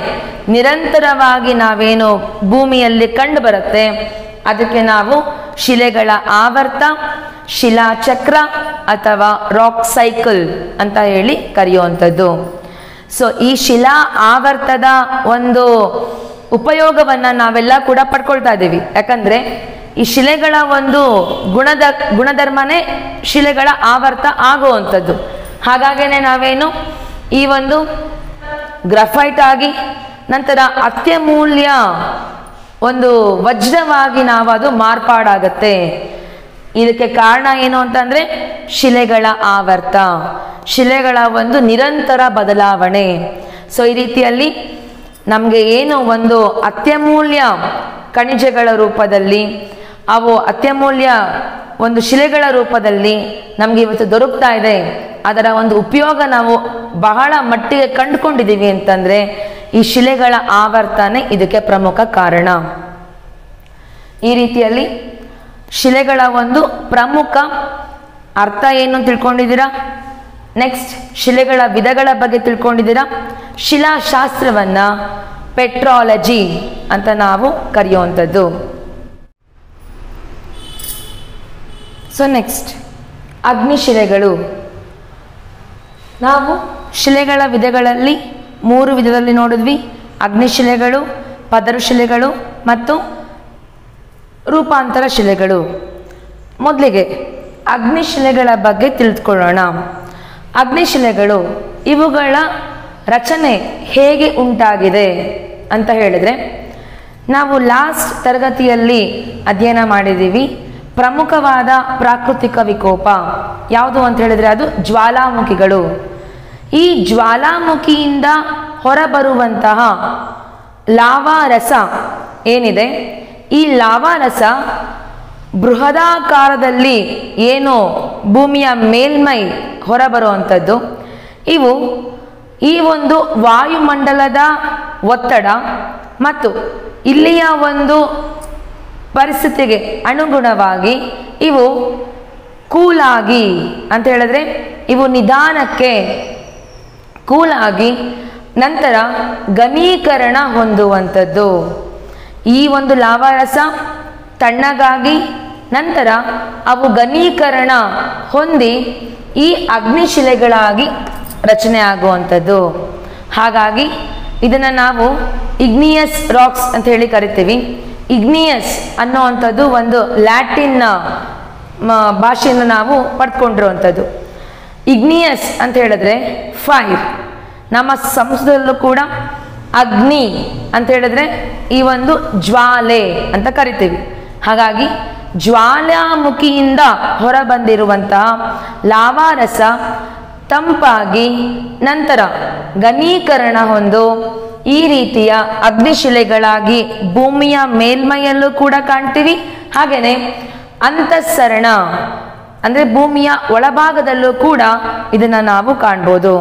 ನಿರಂತರವಾಗಿ ನಾವೇನು ಭೂಮಿಯಲ್ಲಿ ಕಂಡು ಬರುತ್ತೆ ಅದಕ್ಕೆ ನಾವು ಶಿಲೆಗಳ ಆವರ್ತ, ಶಿಲಾಚಕ್ರ ಅಥವಾ ರಾಕ್ ಸೈಕಲ್ ಅಂತ ಹೇಳಿ ಕರೆಯುವಂಥದ್ದು. ಸೊ ಈ ಶಿಲಾ ಆವರ್ತದ ಒಂದು ಉಪಯೋಗವನ್ನು ನಾವೆಲ್ಲ ಕೂಡ ಪಡ್ಕೊಳ್ತಾ ಇದ್ದೀವಿ. ಯಾಕಂದರೆ ಈ ಶಿಲೆಗಳ ಒಂದು ಗುಣಧರ್ಮನೇ ಶಿಲೆಗಳ ಆವರ್ತ ಆಗುವಂಥದ್ದು. ಹಾಗಾಗೇನೆ ನಾವೇನು ಈ ಒಂದು ಗ್ರಫೈಟ್ ಆಗಿ ನಂತರ ಅತ್ಯಮೂಲ್ಯ ಒಂದು ವಜ್ರವಾಗಿ ನಾವು ಅದು ಮಾರ್ಪಾಡಾಗತ್ತೆ. ಇದಕ್ಕೆ ಕಾರಣ ಏನು ಅಂತಂದರೆ ಶಿಲೆಗಳ ಆವರ್ತ, ಶಿಲೆಗಳ ಒಂದು ನಿರಂತರ ಬದಲಾವಣೆ. ಸೊ ಈ ರೀತಿಯಲ್ಲಿ ನಮಗೆ ಏನು ಒಂದು ಅತ್ಯಮೂಲ್ಯ ಖನಿಜಗಳ ರೂಪದಲ್ಲಿ ಅವು ಅತ್ಯಮೂಲ್ಯ ಒಂದು ಶಿಲೆಗಳ ರೂಪದಲ್ಲಿ ನಮಗೆ ಇವತ್ತು ದೊರಕ್ತಾ ಇದೆ, ಅದರ ಒಂದು ಉಪಯೋಗ ನಾವು ಬಹಳ ಮಟ್ಟಿಗೆ ಕಂಡುಕೊಂಡಿದ್ದೀವಿ ಅಂತಂದರೆ ಈ ಶಿಲೆಗಳ ಆವರ್ತನೆ ಇದಕ್ಕೆ ಪ್ರಮುಖ ಕಾರಣ. ಈ ರೀತಿಯಲ್ಲಿ ಶಿಲೆಗಳ ಒಂದು ಪ್ರಮುಖ ಅರ್ಥ ಏನು ತಿಳ್ಕೊಂಡಿದ್ದೀರಾ? ನೆಕ್ಸ್ಟ್ ಶಿಲೆಗಳ ವಿಧಗಳ ಬಗ್ಗೆ ತಿಳ್ಕೊಂಡಿದ್ದೀರಾ? ಶಿಲಾಶಾಸ್ತ್ರವನ್ನು ಪೆಟ್ರಾಲಜಿ ಅಂತ ನಾವು ಕರೆಯುವಂಥದ್ದು. So next ಅಗ್ನಿಶಿಲೆಗಳು. ನಾವು ಶಿಲೆಗಳ ವಿಧಗಳಲ್ಲಿ 3 ವಿಧದಲ್ಲಿ ನೋಡಿದ್ವಿ. ಅಗ್ನಿಶಿಲೆಗಳು, ಪದರು ಶಿಲೆಗಳು ಮತ್ತು ರೂಪಾಂತರ ಶಿಲೆಗಳು. ಮೊದಲಿಗೆ ಅಗ್ನಿಶಿಲೆಗಳ ಬಗ್ಗೆ ತಿಳಿದುಕೊಳ್ಳೋಣ. ಅಗ್ನಿಶಿಲೆಗಳು ಇವುಗಳ ರಚನೆ ಹೇಗೆ ಉಂಟಾಗಿದೆ ಅಂತ ಹೇಳಿದರೆ, ನಾವು ಲಾಸ್ಟ್ ತರಗತಿಯಲ್ಲಿ ಅಧ್ಯಯನ ಮಾಡಿದ್ದೀವಿ. ಪ್ರಮುಖವಾದ ಪ್ರಾಕೃತಿಕ ವಿಕೋಪ ಯಾವುದು ಅಂತ ಹೇಳಿದರೆ ಅದು ಜ್ವಾಲಾಮುಖಿಗಳು. ಈ ಜ್ವಾಲಾಮುಖಿಯಿಂದ ಹೊರಬರುವಂತಹ ಲಾವಾರಸ ಏನಿದೆ, ಈ ಲಾವಾರಸ ಬೃಹದಾಕಾರದಲ್ಲಿ ಏನು ಭೂಮಿಯ ಮೇಲ್ಮೈ ಹೊರಬರುವಂಥದ್ದು, ಇವು ಈ ಒಂದು ವಾಯುಮಂಡಲದ ಒತ್ತಡ ಮತ್ತು ಇಲ್ಲಿಯ ಒಂದು ಪರಿಸ್ಥಿತಿಗೆ ಅನುಗುಣವಾಗಿ ಇವು ಕೂಲಾಗಿ ಅಂತ ಹೇಳಿದ್ರೆ ಇವು ನಿಧಾನಕ್ಕೆ ಕೂಲಾಗಿ ನಂತರ ಘನೀಕರಣ ಹೊಂದುವಂಥದ್ದು. ಈ ಒಂದು ಲಾವಾರಸ ತಣ್ಣಗಾಗಿ ನಂತರ ಅವು ಘನೀಕರಣ ಹೊಂದಿ ಈ ಅಗ್ನಿಶಿಲೆಗಳಾಗಿ ರಚನೆ ಆಗುವಂಥದ್ದು. ಹಾಗಾಗಿ ಇದನ್ನು ನಾವು ಇಗ್ನಿಯಸ್ ರಾಕ್ಸ್ ಅಂತ ಹೇಳಿ ಕರಿತೀವಿ. ಇಗ್ನಿಯಸ್ ಅನ್ನುವಂಥದ್ದು ಒಂದು ಲ್ಯಾಟಿನ್ ಭಾಷೆಯಿಂದ ನಾವು ಪಡ್ಕೊಂಡಿರುವಂಥದ್ದು. ಇಗ್ನಿಯಸ್ ಅಂತ ಹೇಳಿದ್ರೆ ಫೈರ್. ನಮ್ಮ ಸಂಸ್ಕೃತದಲ್ಲೂ ಕೂಡ ಅಗ್ನಿ ಅಂತ ಹೇಳಿದ್ರೆ ಈ ಒಂದು ಜ್ವಾಲೆ ಅಂತ ಕರಿತೀವಿ. ಹಾಗಾಗಿ ಜ್ವಾಲಾಮುಖಿಯಿಂದ ಹೊರಬಂದಿರುವಂತಹ ಲಾವಾರಸ ತಂಪಾಗಿ ನಂತರ ಘನೀಕರಣ ಹೊಂದು ಈ ರೀತಿಯ ಅಗ್ನಿಶಿಲೆಗಳಾಗಿ ಭೂಮಿಯ ಮೇಲ್ಮೈಯಲ್ಲೂ ಕೂಡ ಕಾಣ್ತೀವಿ. ಹಾಗೆಯೇ ಅಂತಃಸರಣ ಅಂದರೆ ಭೂಮಿಯ ಒಳಭಾಗದಲ್ಲೂ ಕೂಡ ಇದನ್ನು ನಾವು ಕಾಣ್ಬೋದು.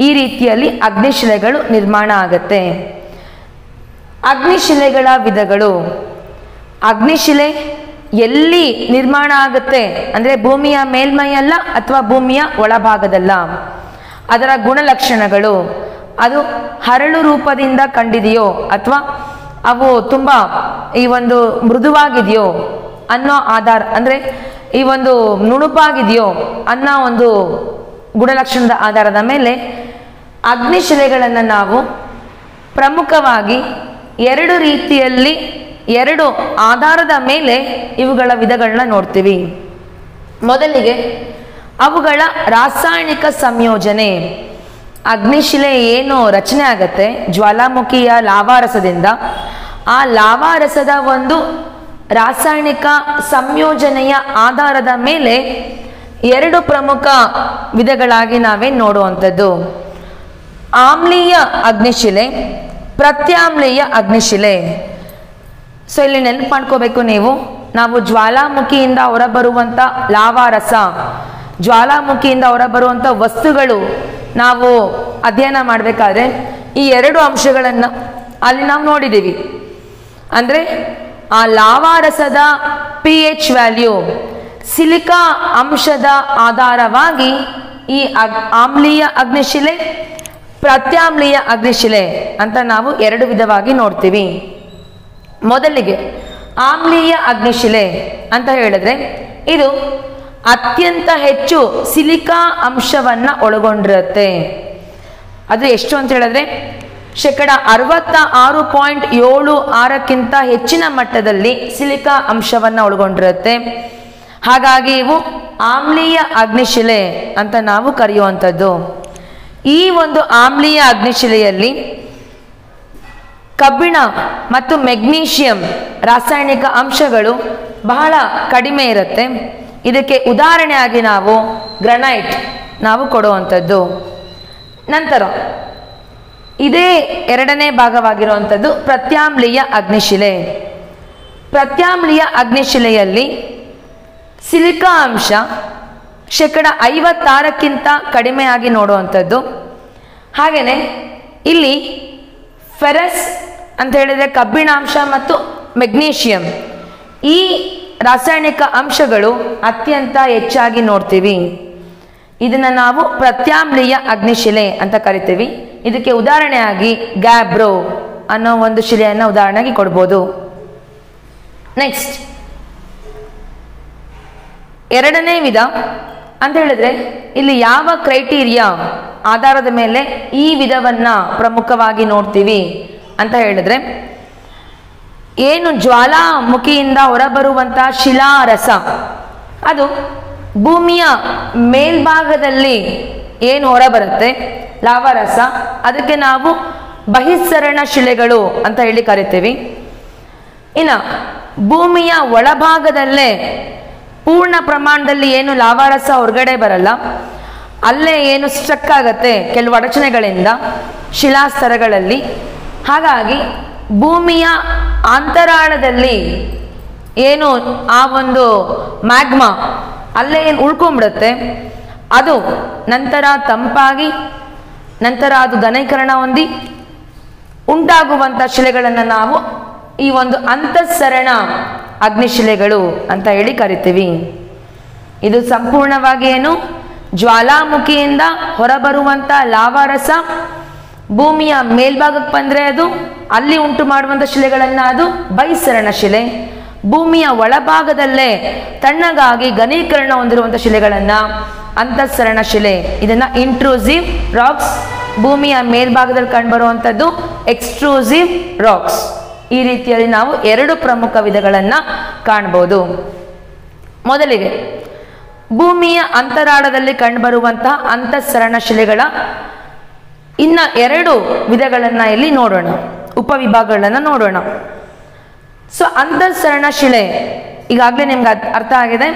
ಈ ರೀತಿಯಲ್ಲಿ ಅಗ್ನಿಶಿಲೆಗಳು ನಿರ್ಮಾಣ ಆಗುತ್ತೆ. ಅಗ್ನಿಶಿಲೆಗಳ ವಿಧಗಳು. ಅಗ್ನಿಶಿಲೆ ಎಲ್ಲಿ ನಿರ್ಮಾಣ ಆಗುತ್ತೆ ಅಂದರೆ ಭೂಮಿಯ ಮೇಲ್ಮೈಯಲ್ಲ ಅಥವಾ ಭೂಮಿಯ ಒಳಭಾಗದಲ್ಲ. ಅದರ ಗುಣಲಕ್ಷಣಗಳು, ಅದು ಹರಳು ರೂಪದಿಂದ ಕಂಡಿದೆಯೋ ಅಥವಾ ಅವು ತುಂಬ ಈ ಒಂದು ಮೃದುವಾಗಿದೆಯೋ ಅನ್ನೋ ಆಧಾರ, ಅಂದರೆ ಈ ಒಂದು ನುಣುಪಾಗಿದೆಯೋ ಅನ್ನೋ ಒಂದು ಗುಣಲಕ್ಷಣದ ಆಧಾರದ ಮೇಲೆ ಅಗ್ನಿಶಿಲೆಗಳನ್ನು ನಾವು ಪ್ರಮುಖವಾಗಿ 2 ರೀತಿಯಲ್ಲಿ 2 ಆಧಾರದ ಮೇಲೆ ಇವುಗಳ ವಿಧಗಳನ್ನ ನೋಡ್ತೀವಿ. ಮೊದಲಿಗೆ ಅವುಗಳ ರಾಸಾಯನಿಕ ಸಂಯೋಜನೆ. ಅಗ್ನಿಶಿಲೆ ಏನು ರಚನೆ ಆಗತ್ತೆ ಜ್ವಾಲಾಮುಖಿಯ ಲಾವಾರಸದಿಂದ, ಆ ಲಾವಾರಸದ ಒಂದು ರಾಸಾಯನಿಕ ಸಂಯೋಜನೆಯ ಆಧಾರದ ಮೇಲೆ 2 ಪ್ರಮುಖ ವಿಧಗಳಾಗಿ ನಾವೇ ನೋಡುವಂಥದ್ದು. ಆಮ್ಲೀಯ ಅಗ್ನಿಶಿಲೆ, ಪ್ರತ್ಯಾಮ್ಲೀಯ ಅಗ್ನಿಶಿಲೆ. ಸೊ ಇಲ್ಲಿ ನೆನಪು ಮಾಡ್ಕೋಬೇಕು ನೀವು, ನಾವು ಜ್ವಾಲಾಮುಖಿಯಿಂದ ಹೊರಬರುವಂಥ ಲಾವಾರಸ, ಜ್ವಾಲಾಮುಖಿಯಿಂದ ಹೊರಬರುವಂಥ ವಸ್ತುಗಳು ನಾವು ಅಧ್ಯಯನ ಮಾಡಬೇಕಾದ್ರೆ ಈ 2 ಅಂಶಗಳನ್ನು ಅಲ್ಲಿ ನಾವು ನೋಡಿದ್ದೀವಿ. ಅಂದರೆ ಆ ಲಾವಾರಸದ pH ವ್ಯಾಲ್ಯೂ, ಸಿಲಿಕಾ ಅಂಶದ ಆಧಾರವಾಗಿ ಈ ಆಮ್ಲೀಯ ಅಗ್ನಿಶಿಲೆ, ಪ್ರತ್ಯಾಮ್ಲೀಯ ಅಗ್ನಿಶಿಲೆ ಅಂತ ನಾವು 2 ವಿಧವಾಗಿ ನೋಡ್ತೀವಿ. ಮೊದಲಿಗೆ ಆಮ್ಲೀಯ ಅಗ್ನಿಶಿಲೆ ಅಂತ ಹೇಳಿದ್ರೆ ಇದು ಅತ್ಯಂತ ಹೆಚ್ಚು ಸಿಲಿಕಾ ಅಂಶವನ್ನು ಒಳಗೊಂಡಿರುತ್ತೆ. ಅದು ಎಷ್ಟು ಅಂತ ಹೇಳಿದ್ರೆ 66.76% ಹೆಚ್ಚಿನ ಮಟ್ಟದಲ್ಲಿ ಸಿಲಿಕಾ ಅಂಶವನ್ನು ಒಳಗೊಂಡಿರುತ್ತೆ. ಹಾಗಾಗಿ ಇವು ಆಮ್ಲೀಯ ಅಗ್ನಿಶಿಲೆ ಅಂತ ನಾವು ಕರೆಯುವಂಥದ್ದು. ಈ ಒಂದು ಆಮ್ಲೀಯ ಅಗ್ನಿಶಿಲೆಯಲ್ಲಿ ಕಬ್ಬಿಣ ಮತ್ತು ಮೆಗ್ನೀಷಿಯಂ ರಾಸಾಯನಿಕ ಅಂಶಗಳು ಬಹಳ ಕಡಿಮೆ ಇರುತ್ತೆ. ಇದಕ್ಕೆ ಉದಾಹರಣೆಯಾಗಿ ನಾವು ಗ್ರನೈಟ್ ನಾವು ಕೊಡುವಂಥದ್ದು. ನಂತರ ಇದೇ 2ನೇ ಭಾಗವಾಗಿರುವಂಥದ್ದು ಪ್ರತ್ಯಾಮ್ಲೀಯ ಅಗ್ನಿಶಿಲೆ. ಪ್ರತ್ಯಾಮ್ಲೀಯ ಅಗ್ನಿಶಿಲೆಯಲ್ಲಿ ಸಿಲಿಕಾ ಅಂಶ 56% ಕಡಿಮೆಯಾಗಿ ನೋಡುವಂಥದ್ದು. ಹಾಗೆಯೇ ಇಲ್ಲಿ ಫೆರಸ್ ಅಂತ ಹೇಳಿದರೆ ಕಬ್ಬಿಣಾಂಶ ಮತ್ತು ಮೆಗ್ನೀಷಿಯಂ, ಈ ರಾಸಾಯನಿಕ ಅಂಶಗಳು ಅತ್ಯಂತ ಹೆಚ್ಚಾಗಿ ನೋಡ್ತೀವಿ. ಇದನ್ನು ನಾವು ಪ್ರತ್ಯಾಮ್ಲೀಯ ಅಗ್ನಿಶಿಲೆ ಅಂತ ಕರಿತೀವಿ. ಇದಕ್ಕೆ ಉದಾಹರಣೆಯಾಗಿ ಗ್ಯಾಬ್ರೋ ಅನ್ನೋ ಒಂದು ಶಿಲೆಯನ್ನು ಉದಾಹರಣೆಯಾಗಿ ಕೊಡ್ಬೋದು. ನೆಕ್ಸ್ಟ್ ಎರಡನೇ ವಿಧ ಅಂತ ಹೇಳಿದ್ರೆ ಇಲ್ಲಿ ಯಾವ ಕ್ರೈಟೀರಿಯಾ ಆಧಾರದ ಮೇಲೆ ಈ ವಿಧವನ್ನ ಪ್ರಮುಖವಾಗಿ ನೋಡ್ತೀವಿ ಅಂತ ಹೇಳಿದ್ರೆ, ಏನು ಜ್ವಾಲಾಮುಖಿಯಿಂದ ಹೊರಬರುವಂತಹ ಶಿಲಾರಸ ಅದು ಭೂಮಿಯ ಮೇಲ್ಭಾಗದಲ್ಲಿ ಏನು ಹೊರಬರುತ್ತೆ ಲಾವಾರಸ, ಅದಕ್ಕೆ ನಾವು ಬಹಿಸ್ಸರಣ ಶಿಲೆಗಳು ಅಂತ ಹೇಳಿ ಕರಿತೀವಿ. ಇನ್ನು ಭೂಮಿಯ ಒಳಭಾಗದಲ್ಲೇ ಪೂರ್ಣ ಪ್ರಮಾಣದಲ್ಲಿ ಏನು ಲಾವಾರಸ ಹೊರಗಡೆ ಬರಲ್ಲ, ಅಲ್ಲೇ ಏನು ಸ್ಟ್ರಕ್ ಆಗತ್ತೆ ಕೆಲವು ಅಡಚಣೆಗಳಿಂದ ಶಿಲಾಸ್ತರಗಳಲ್ಲಿ. ಹಾಗಾಗಿ ಭೂಮಿಯ ಅಂತರಾಳದಲ್ಲಿ ಏನು ಆ ಒಂದು ಮ್ಯಾಗ್ಮಾ ಅಲ್ಲೇ ಏನು ಉಳ್ಕೊಂಡ್ಬಿಡುತ್ತೆ, ಅದು ನಂತರ ತಂಪಾಗಿ ನಂತರ ಅದು ಘನೀಕರಣ ಹೊಂದಿ ಉಂಟಾಗುವಂಥ ಶಿಲೆಗಳನ್ನು ನಾವು ಈ ಒಂದು ಅಂತಃಸರಣ ಅಗ್ನಿಶಿಲೆಗಳು ಅಂತ ಹೇಳಿ ಕರಿತೀವಿ. ಇದು ಸಂಪೂರ್ಣವಾಗಿ ಏನು ಜ್ವಾಲಾಮುಖಿಯಿಂದ ಹೊರಬರುವಂಥ ಲಾವಾರಸ ಭೂಮಿಯ ಮೇಲ್ಭಾಗಕ್ಕೆ ಬಂದರೆ ಅದು ಅಲ್ಲಿ ಉಂಟು ಮಾಡುವಂಥ ಶಿಲೆಗಳನ್ನು ಅದು ಬಹಿಸ್ಸರಣ ಶಿಲೆ, ಭೂಮಿಯ ಒಳಭಾಗದಲ್ಲೇ ತಣ್ಣಗಾಗಿ ಘನೀಕರಣ ಹೊಂದಿರುವಂಥ ಶಿಲೆಗಳನ್ನು ಅಂತಃಸರಣ ಶಿಲೆ. ಇದನ್ನು ಇಂಟ್ರೂಸಿವ್ ರಾಕ್ಸ್, ಭೂಮಿಯ ಮೇಲ್ಭಾಗದಲ್ಲಿ ಕಂಡುಬರುವಂಥದ್ದು ಎಕ್ಸ್ಟ್ರೂಸಿವ್ ರಾಕ್ಸ್. ಈ ರೀತಿಯಲ್ಲಿ ನಾವು ಎರಡು ಪ್ರಮುಖ ವಿಧಗಳನ್ನು ಕಾಣ್ಬೋದು. ಮೊದಲಿಗೆ ಭೂಮಿಯ ಅಂತರಾಳದಲ್ಲಿ ಕಂಡುಬರುವಂತಹ ಅಂತಃಸರಣ ಶಿಲೆಗಳ ಇನ್ನ ಎರಡು ವಿಧಗಳನ್ನು ಇಲ್ಲಿ ನೋಡೋಣ, ಉಪವಿಭಾಗಗಳನ್ನು ನೋಡೋಣ. ಸೊ ಅಂತಃಸರಣ ಶಿಲೆ ಈಗಾಗಲೇ ನಿಮ್ಗೆ ಅರ್ಥ ಆಗಿದೆ.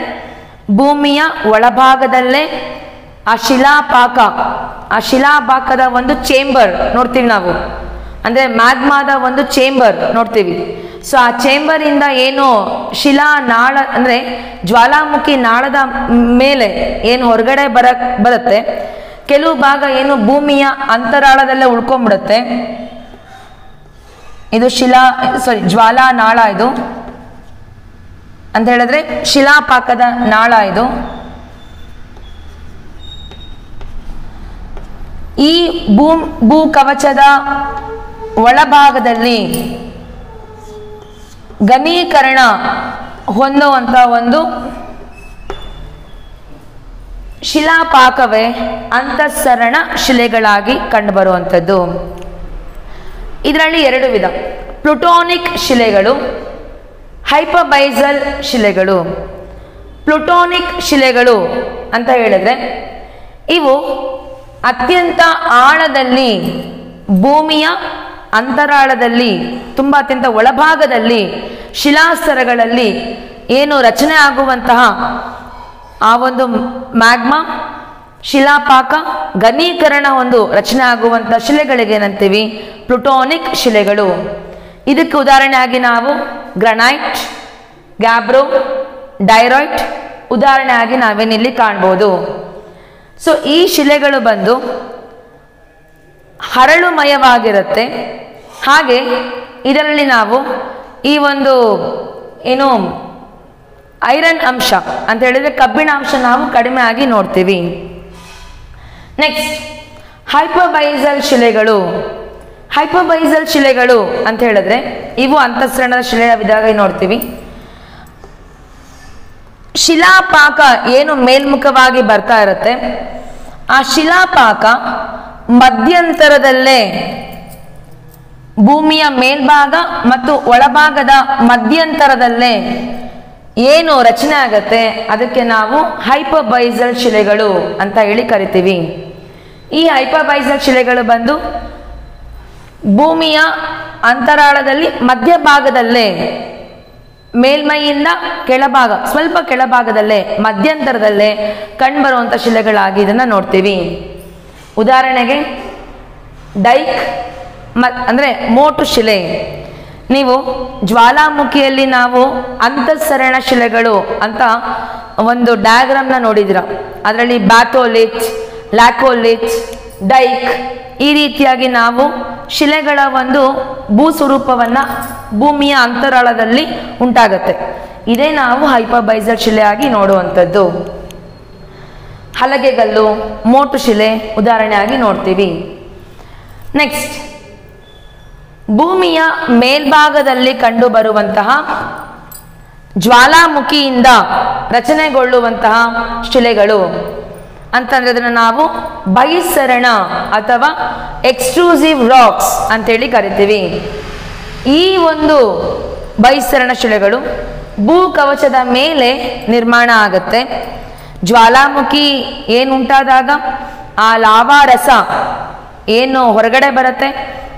ಭೂಮಿಯ ಒಳಭಾಗದಲ್ಲೇ ಆ ಶಿಲಾಪಾಕದ ಒಂದು ಚೇಂಬರ್ ನೋಡ್ತೀವಿ ನಾವು, ಅಂದರೆ ಮ್ಯಾಗ್ಮಾದ ಒಂದು ಚೇಂಬರ್ ನೋಡ್ತೀವಿ. ಸೊ ಆ ಚೇಂಬರ್ ಇಂದ ಏನು ಶಿಲಾನಾಳ ಅಂದರೆ ಜ್ವಾಲಾಮುಖಿ ನಾಳದ ಮೇಲೆ ಏನು ಹೊರಗಡೆ ಬರುತ್ತೆ, ಕೆಲವು ಭಾಗ ಏನು ಭೂಮಿಯ ಅಂತರಾಳದಲ್ಲೇ ಉಳ್ಕೊಂಡ್ಬಿಡುತ್ತೆ. ಇದು ಜ್ವಾಲಾನಾಳ ಇದು ಅಂತ ಹೇಳಿದ್ರೆ ಶಿಲಾಪಾಕದ ನಾಳ ಇದು. ಈ ಭೂ ಕವಚದ ಒಳಭಾಗದಲ್ಲಿ ಘನೀಕರಣ ಹೊಂದುವಂತ ಒಂದು ಶಿಲಾಪಾಕವೇ ಅಂತಃಸರಣ ಶಿಲೆಗಳಾಗಿ ಕಂಡುಬರುವಂಥದ್ದು. ಇದರಲ್ಲಿ ಎರಡು ವಿಧ, ಪ್ಲುಟೋನಿಕ್ ಶಿಲೆಗಳು, ಹೈಪಬೈಸಲ್ ಶಿಲೆಗಳು. ಪ್ಲುಟೋನಿಕ್ ಶಿಲೆಗಳು ಅಂತ ಹೇಳಿದ್ರೆ ಇವು ಅತ್ಯಂತ ಆಳದಲ್ಲಿ ಭೂಮಿಯ ಅಂತರಾಳದಲ್ಲಿ ಅತ್ಯಂತ ಒಳಭಾಗದಲ್ಲಿ ಶಿಲಾಸ್ತರಗಳಲ್ಲಿ ಏನು ರಚನೆ ಆಗುವಂತಹ ಆ ಒಂದು ಮ್ಯಾಗ್ಮಾ ಶಿಲಾಪಾಕ ಘನೀಕರಣ ಒಂದು ರಚನೆ ಆಗುವಂತಹ ಶಿಲೆಗಳಿಗೆ ಏನಂತೀವಿ ಪ್ಲುಟೋನಿಕ್ ಶಿಲೆಗಳು. ಇದಕ್ಕೆ ಉದಾಹರಣೆಯಾಗಿ ನಾವು ಗ್ರಾನೈಟ್, ಗ್ಯಾಬ್ರೋ, ಡೈರೈಟ್ ಉದಾಹರಣೆಯಾಗಿ ನಾವೇನಿಲ್ಲಿ ಕಾಣ್ಬೋದು. ಸೊ ಈ ಶಿಲೆಗಳು ಬಂದು ಹರಳುಮಯವಾಗಿರುತ್ತೆ. ಹಾಗೆ ಇದರಲ್ಲಿ ನಾವು ಈ ಒಂದು ಏನು ಐರನ್ ಅಂಶ ಅಂತ ಹೇಳಿದ್ರೆ ಕಬ್ಬಿಣ ಅಂಶ ನಾವು ಕಡಿಮೆ ಆಗಿ ನೋಡ್ತೀವಿ. ನೆಕ್ಸ್ಟ್ ಹೈಪಬೈಸಲ್ ಶಿಲೆಗಳು. ಹೈಪಬೈಸಲ್ ಶಿಲೆಗಳು ಅಂತ ಹೇಳಿದ್ರೆ ಇವು ಅಂತಃಸರಣದ ಶಿಲೆಯ ವಿಧಾನ ನೋಡ್ತೀವಿ. ಶಿಲಾಪಾಕ ಏನು ಮೇಲ್ಮುಖವಾಗಿ ಬರ್ತಾ ಇರುತ್ತೆ, ಆ ಶಿಲಾಪಾಕ ಮಧ್ಯಂತರದಲ್ಲೇ ಭೂಮಿಯ ಮೇಲ್ಭಾಗ ಮತ್ತು ಒಳಭಾಗದ ಮಧ್ಯಂತರದಲ್ಲೇ ಏನು ರಚನೆ ಆಗತ್ತೆ ಅದಕ್ಕೆ ನಾವು ಹೈಪಬೈಸಲ್ ಶಿಲೆಗಳು ಅಂತ ಹೇಳಿ ಕರಿತೀವಿ. ಈ ಹೈಪಬೈಸಲ್ ಶಿಲೆಗಳು ಬಂದು ಭೂಮಿಯ ಅಂತರಾಳದಲ್ಲಿ ಮಧ್ಯಭಾಗದಲ್ಲೇ ಮೇಲ್ಮೈಯಿಂದ ಕೆಳಭಾಗ ಸ್ವಲ್ಪ ಕೆಳಭಾಗದಲ್ಲೇ ಮಧ್ಯಂತರದಲ್ಲೇ ಕಂಡುಬರುವಂಥ ಶಿಲೆಗಳಾಗಿ ಇದನ್ನು ನೋಡ್ತೀವಿ. ಉದಾಹರಣೆಗೆ ಡೈಕ್ ಅಂದರೆ ಮೋಟು ಶಿಲೆ. ನೀವು ಜ್ವಾಲಾಮುಖಿಯಲ್ಲಿ ನಾವು ಅಂತಃಸರಣ ಶಿಲೆಗಳು ಅಂತ ಒಂದು ಡಯಾಗ್ರಾಮ್ನ ನೋಡಿದಿರ. ಅದರಲ್ಲಿ ಬ್ಯಾಥೋಲಿಥ್, ಲ್ಯಾಕೋಲಿಥ್, ಡೈಕ್ ಈ ರೀತಿಯಾಗಿ ನಾವು ಶಿಲೆಗಳ ಒಂದು ಭೂಸ್ವರೂಪವನ್ನು ಭೂಮಿಯ ಅಂತರಾಳದಲ್ಲಿ ಉಂಟಾಗತ್ತೆ. ಇದೇ ನಾವು ಹೈಪರ್ಬೈಸಲ್ ಶಿಲೆಯಾಗಿ ನೋಡುವಂಥದ್ದು. ಹಲಗೆಗಲ್ಲು, ಮೋಟು ಶಿಲೆ ಉದಾಹರಣೆಯಾಗಿ ನೋಡ್ತೀವಿ. ನೆಕ್ಸ್ಟ್, ಭೂಮಿಯ ಮೇಲ್ಭಾಗದಲ್ಲಿ ಕಂಡುಬರುವಂತಹ ಜ್ವಾಲಾಮುಖಿಯಿಂದ ರಚನೆಗೊಳ್ಳುವಂತಹ ಶಿಲೆಗಳು ಅಂತಂದ್ರೆ ಅದನ್ನು ನಾವು ಬಹಿಸ್ಸರಣ ಅಥವಾ ಎಕ್ಸ್ಟ್ರೂಸಿವ್ ರಾಕ್ಸ್ ಅಂತೇಳಿ ಕರಿತೀವಿ. ಈ ಒಂದು ಬಹಿಸ್ಸರಣ ಶಿಲೆಗಳು ಭೂಕವಚದ ಮೇಲೆ ನಿರ್ಮಾಣ ಆಗುತ್ತೆ. ಜ್ವಾಲಾಮುಖಿ ಏನುಂಟಾದಾಗ ಆ ಲಾವಾ ರಸ ಏನು ಹೊರಗಡೆ ಬರುತ್ತೆ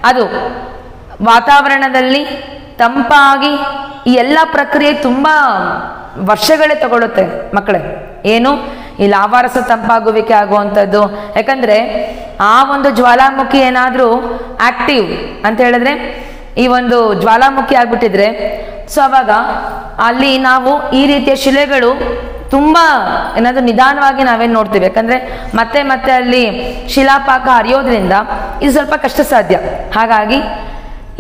ಅದು ವಾತಾವರಣದಲ್ಲಿ ತಂಪಾಗಿ ಈ ಎಲ್ಲ ಪ್ರಕ್ರಿಯೆ ತುಂಬ ವರ್ಷಗಳೇ ತಗೊಳ್ಳುತ್ತೆ ಮಕ್ಕಳೇ. ಏನು ಈ ಲಾವಾರಸ ತಂಪಾಗುವಿಕೆ ಆಗುವಂಥದ್ದು, ಯಾಕಂದರೆ ಆ ಒಂದು ಜ್ವಾಲಾಮುಖಿ ಏನಾದರೂ ಆಕ್ಟಿವ್ ಅಂತ ಹೇಳಿದ್ರೆ ಈ ಒಂದು ಜ್ವಾಲಾಮುಖಿ ಆಗ್ಬಿಟ್ಟಿದ್ರೆ ಸೊ ಅವಾಗ ಅಲ್ಲಿ ನಾವು ಈ ರೀತಿಯ ಶಿಲೆಗಳು ತುಂಬ ಏನಾದರೂ ನಿಧಾನವಾಗಿ ನಾವೇನು ನೋಡ್ತೀವಿ. ಯಾಕಂದರೆ ಮತ್ತೆ ಮತ್ತೆ ಅಲ್ಲಿ ಶಿಲಾಪಾಕ ಹರಿಯೋದ್ರಿಂದ ಇದು ಸ್ವಲ್ಪ ಕಷ್ಟ ಸಾಧ್ಯ. ಹಾಗಾಗಿ